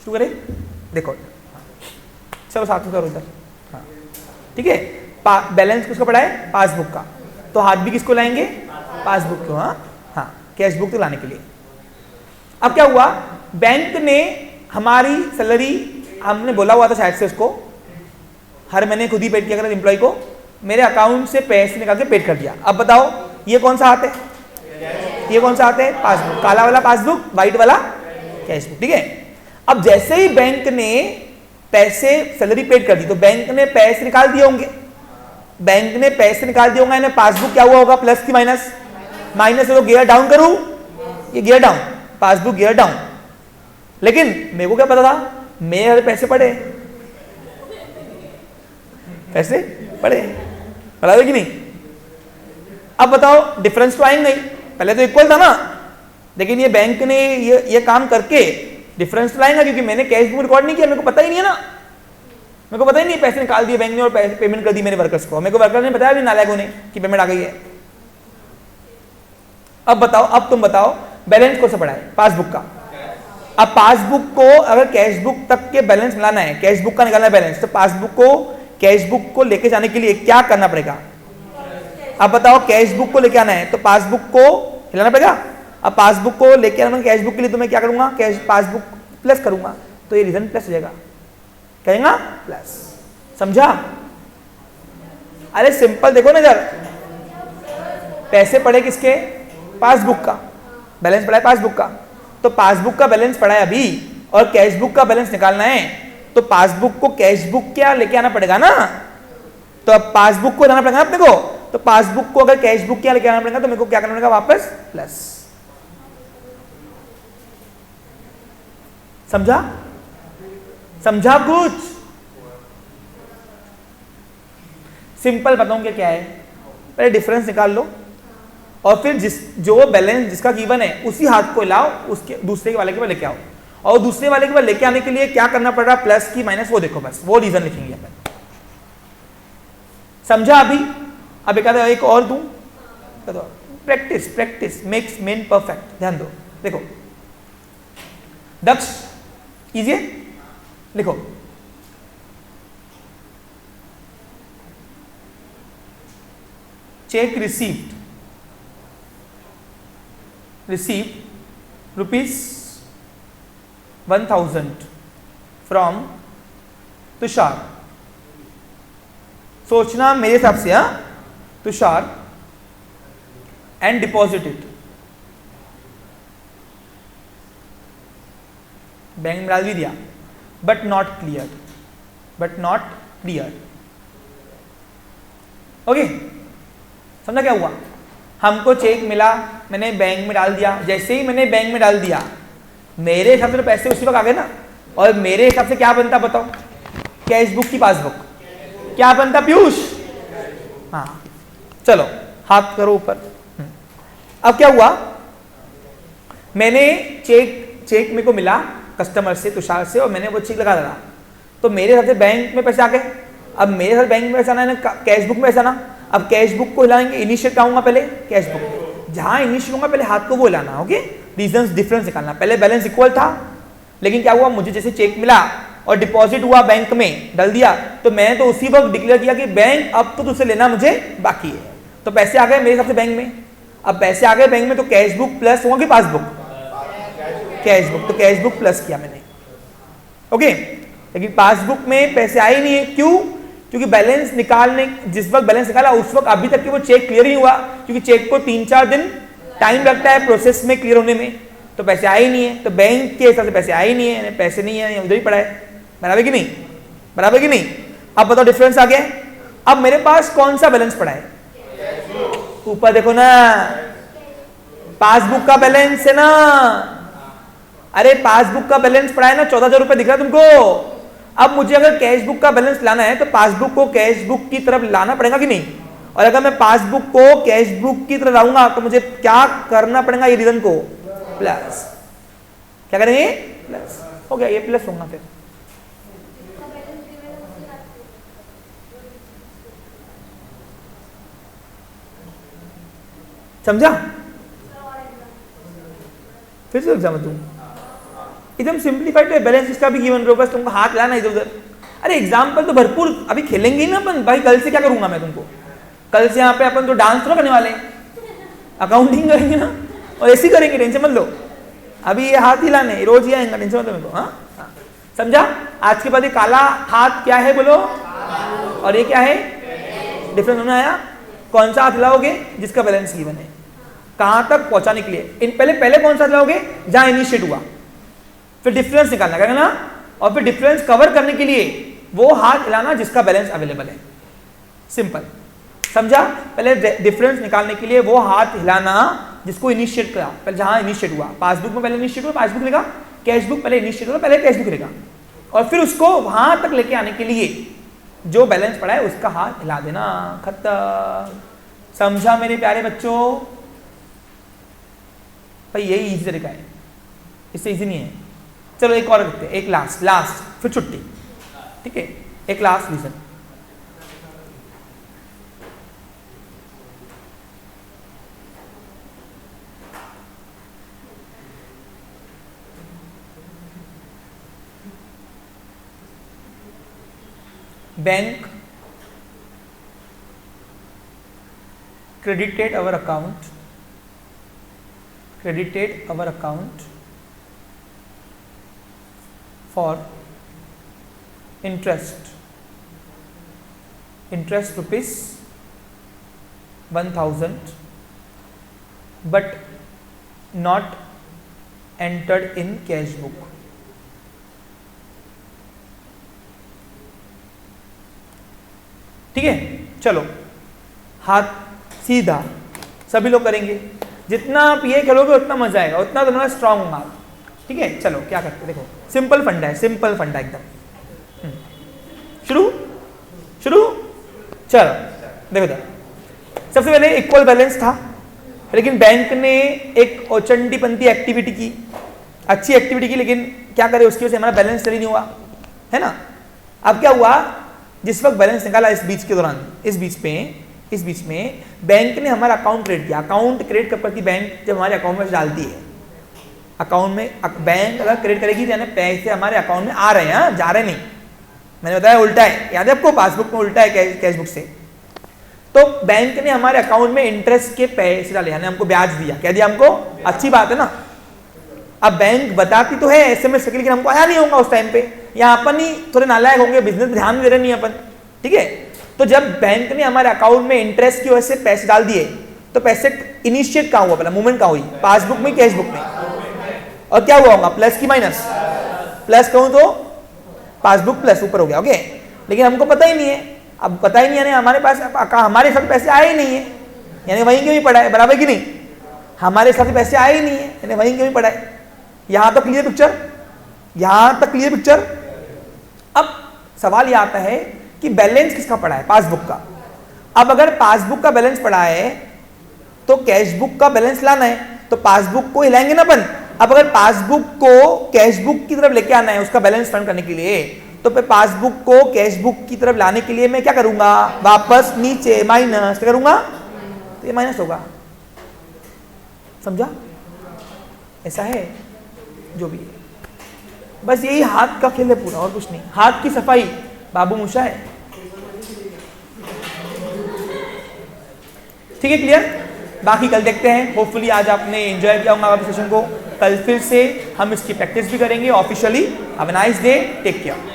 A: शुरू करें, देखो चलो साथ में करो इधर, हाँ ठीक है। बैलेंस किसका पड़ा है? पासबुक का, तो हाथ भी किसको लाएंगे? पासबुक को, हाँ हाँ, कैश बुक तो लाने के लिए। अब क्या हुआ, बैंक ने हमारी सैलरी, हमने बोला हुआ था शायद से उसको, हर महीने खुद ही पेड किया कर एम्प्लॉय को, मेरे अकाउंट से पैसे निकाल के पेड कर दिया। अब बताओ ये कौन सा हाथ है? ये कौन सा हाथ है? पासबुक, काला वाला पासबुक, व्हाइट वाला कैश बुक, ठीक है। अब जैसे ही बैंक ने पैसे, सैलरी पेड कर दी, तो बैंक ने पैसे निकाल दिए होंगे, बैंक ने पैसे निकाल दिए होंगे, पासबुक क्या हुआ होगा? प्लस की माइनस? माइनस है तो गियर डाउन करूं, ये gear down, passbook gear down. लेकिन मेरे को क्या पता था, मेरे पैसे पड़े, पैसे पड़े, बता दो कि नहीं। अब बताओ डिफरेंस तो आएंगे नहीं, पहले तो इक्वल था ना, लेकिन ये बैंक ने ये काम करके डिफरेंस तो लाएगा, क्योंकि मैंने कैश बुक रिकॉर्ड नहीं किया, मेरे को पता ही नहीं है ना, मेरे को पता ही नहीं पैसे निकाल दिए बैंक ने और पैसे पेमेंट कर दी मेरे वर्कर्स को, मेरे को वर्कर ने बताया भी नालायकों ने कि पेमेंट आ गई है। अब बताओ, अब तुम बताओ बैलेंस कौन सा पड़ा है? पासबुक का। अब पासबुक को अगर कैश बुक तक के बैलेंस मिलाना है, कैश बुक का निकालना है बैलेंस, तो पासबुक को, कैश बुक को लेके जाने के लिए क्या करना पड़ेगा? अब बताओ कैश बुक को लेके आना है तो पासबुक को हिलाना पड़ेगा। अब पासबुक को लेके आना कैश बुक के लिए तो मैं क्या करूंगा? कैश पासबुक प्लस करूंगा, तो ये रीजन प्लस हो जाएगा, कहेगा प्लस। समझा? अरे सिंपल देखो ना इधर, पैसे पड़े किसके? पासबुक का, बैलेंस पड़ा है पासबुक का, तो पासबुक का बैलेंस पड़ा है अभी और कैश बुक का बैलेंस निकालना है, तो पासबुक को कैश बुक क्या लेके आना पड़ेगा ना, तो अब पासबुक को लाना पड़ेगा अपने को, तो पासबुक को अगर कैश बुक क्या लेके आना पड़ेगा तो मेरे को क्या करना पड़ेगा? वापस प्लस। समझा? समझा? कुछ सिंपल बताऊंगा क्या है, पहले डिफरेंस निकाल लो और फिर जो बैलेंस जिसका गिवन है उसी हाथ को लाओ, उसके दूसरे वाले के बाद लेके आओ, और दूसरे वाले के बाद लेके आने के लिए क्या करना पड़ रहा? प्लस की माइनस, वो देखो, बस वो रीजन लिखेंगे अपन। समझा? अभी अब एक और दूं, practice, practice makes main perfect, ध्यान दो। देखो दक्ष कीजिए, लिखो चेक रिसीव्ड ₹1000 फ्रॉम तुषार। सोचना मेरे हिसाब से, हाँ, तुषार एंड डिपॉजिटेड, बैंक में डाल भी दिया, बट नॉट क्लियर, ओके। समझा क्या हुआ? हमको चेक मिला, मैंने बैंक में डाल दिया, जैसे ही मैंने बैंक में डाल दिया मेरे हिसाब से तो पैसे उसी वक्त आ गए ना, और मेरे हिसाब से क्या बनता बताओ? कैश बुक की पासबुक क्या बनता पीयूष? हाँ चलो हाथ करो ऊपर। अब क्या हुआ, मैंने चेक मेरे को मिला कस्टमर से, तुषार से, और मैंने वो चेक लगा डाला, तो मेरे हिसाब से बैंक में पैसे आ गए। अब मेरे साथ बैंक में पैसा आना है, कैश बुक में पैसा ना, अब कैश बुक को हिलाएंगे, इनिशियल क्या होगा? पहले कैश बुक, जहां इनिशियल होगा पहले हाथ को वो हिलाना, ओके। रीजंस डिफरेंस निकालना, पहले बैलेंस इक्वल था, लेकिन क्या हुआ, मुझे जैसे चेक मिला और डिपॉजिट हुआ बैंक में, डाल दिया, तो मैं तो उसी वक्त डिक्लेयर किया कि बैंक अब तो तुझसे लेना मुझे बाकी है, तो पैसे आ गए मेरे हिसाब से बैंक में। अब पैसे आ गए बैंक में तो कैश बुक प्लस होगा कि पासबुक? कैश बुक, तो कैश बुक प्लस किया मैंने, ओके। लेकिन पासबुक में पैसे आए नहीं है, क्यों? क्योंकि बैलेंस निकालने, जिस वक्त बैलेंस निकाला उस वक्त अभी तक कि वो चेक क्लियर नहीं हुआ, क्योंकि चेक को 3-4 दिन टाइम लगता है प्रोसेस में क्लियर होने में, तो पैसे आए ही नहीं है, तो बैंक के हिसाब से पैसे आए ही नहीं है, पैसे नहीं है, उधर ही पड़ा है। बराबर कि नहीं? बराबर कि नहीं? अब बताओ डिफरेंस आ गया। अब मेरे पास कौन सा बैलेंस पड़ा है? ऊपर देखो ना, पासबुक का बैलेंस है ना, अरे पासबुक का बैलेंस पड़ा है ना, 14,000 रुपए दिख रहा है तुमको। अब मुझे अगर कैश बुक का बैलेंस लाना है तो पासबुक को कैश बुक की तरफ लाना पड़ेगा कि नहीं? और अगर मैं पासबुक को कैश बुक की तरफ लाऊंगा तो मुझे क्या करना पड़ेगा? ये रीजन को प्लस, क्या करेंगे? प्लस। हो गया, ये प्लस होगा फिर। समझा? फिर से एग्जाम तुम एकदम सिंप्लीफाइड है, बैलेंस इसका भी गिवन रहो, बस तुमको हाथ लाना इधर उधर। अरे एग्जाम्पल तो भरपूर अभी खेलेंगे ही ना अपन भाई। कल से क्या करूंगा मैं तुमको? कल से यहाँ पे अपन तो डांस तो करने वाले, अकाउंटिंग करेंगे ना, और ऐसे करेंगे, टेंशन मत लो। अभी ये हाथ ही लाने रोज ही आएंगे, टेंशन मत लो मेरे को। हाँ, समझा? आज के बाद ये काला हाथ क्या है बोलो, और ये क्या है? डिफरेंस होना आया। कौन सा हाथ लाओगे? जिसका बैलेंस गिवन है, कहां तक पहुंचाने के लिए। इन पहले कौन सा लाओगे? जहां इनिशिएट हुआ, फिर डिफरेंस निकालना है ना, और फिर डिफरेंस कवर करने के लिए वो हाथ हिलाना जिसका बैलेंस अवेलेबल है। सिंपल, समझा? पहले डिफरेंस निकालने के लिए वो हाथ हिलाना जिसको इनिशिएट करा, पहले जहां इनिशिएट हुआ। पासबुक में पहले इनिशिएट हुआ, पासबुक लेगा। कैश बुक पहले इनिशिएट हुआ, पहले कैश बुक लेगा, और फिर उसको वहां तक लेके आने के लिए जो बैलेंस पड़ा है उसका हाथ हिला देना, खत्म। समझा मेरे प्यारे बच्चों? भाई यही इजी तरीका है, इससे इजी नहीं है। चलो एक और करते हैं, एक लास्ट फिर छुट्टी, ठीक है? एक last reason, bank credited our account for interest rupees 1,000 but not entered in cash book. ठीक है? चलो हाथ सीधा सभी लोग करेंगे, जितना आप ये करोगे उतना मजा आएगा, उतना तुम्हारा स्ट्रांग होगा। ठीक है? चलो क्या करते, देखो सिंपल फंडा है, सिंपल फंडा एकदम। शुरू चलो देखो इधर। सबसे पहले इक्वल बैलेंस था, लेकिन बैंक ने एक ओचंडीपंती एक्टिविटी की, अच्छी एक्टिविटी की, लेकिन क्या करे उसकी वजह से हमारा बैलेंस सही नहीं हुआ, है ना? अब क्या हुआ, जिस वक्त बैलेंस निकाला इस बीच के दौरान, इस बीच में बैंक ने हमारा अकाउंट क्रिएट किया। अकाउंट क्रिएट कब करती बैंक? जब हमारे अकाउंट में डालती है। अकाउंट में बैंक अगर क्रिएट करेगी तो यानी पैसे हमारे अकाउंट में आ रहे हैं, जा रहे नहीं। मैंने बताया उल्टा है, याद है आपको? पासबुक में उल्टा है कैश बुक से। तो बैंक ने हमारे अकाउंट में इंटरेस्ट के पैसे डाले, यानी हमको ब्याज दिया। क्या दिया हमको? अच्छी बात है ना। अब बैंक बताती तो है SMS से, लेकिन हमको आया नहीं होगा उस टाइम पे, या अपन ही थोड़े नालायक होंगे, बिजनेस ध्यान दे रहे नहीं अपन। ठीक है? तो जब बैंक ने हमारे अकाउंट में इंटरेस्ट की वजह से पैसे डाल दिए, तो पैसे इनिशिएट कहाँ हुआ? पहला मूवमेंट कहाँ हुई? पासबुक में, कैश बुक में। और क्या हुआ होगा? प्लस की माइनस? प्लस कहूं तो पासबुक प्लस ऊपर हो गया। ओके, लेकिन हमको पता ही नहीं है। अब पता ही नहीं है, हमारे पास हमारे साथ पैसे आए ही नहीं है, यानी वहीं के भी पड़ा है। बराबर कि नहीं? हमारे साथ पैसे आए ही नहीं है, यानी वहीं के भी पड़ा है। यहां तक क्लियर पिक्चर? यहां तक क्लियर पिक्चर? अब सवाल यह आता है कि बैलेंस किसका पड़ा है? पासबुक का। अब अगर पासबुक का बैलेंस पड़ा है तो कैश बुक का बैलेंस लाना है, तो पासबुक को हिलाएंगे ना अपन। अब अगर पासबुक को कैश बुक की तरफ लेके आना है उसका बैलेंस फाइंड करने के लिए, तो फिर पासबुक को कैश बुक की तरफ लाने के लिए मैं क्या करूंगा? वापस नीचे माइनस करूंगा, तो ये माइनस होगा। समझा? ऐसा है जो भी है। बस यही हाथ का खेल है पूरा, और कुछ नहीं। हाथ की सफाई बाबू मूसा है। ठीक है, क्लियर? बाकी कल देखते हैं। होपफुली आज आपने एंजॉय किया होगा सेशन को। कल फिर से हम इसकी प्रैक्टिस भी करेंगे officially. Have a nice day, take care.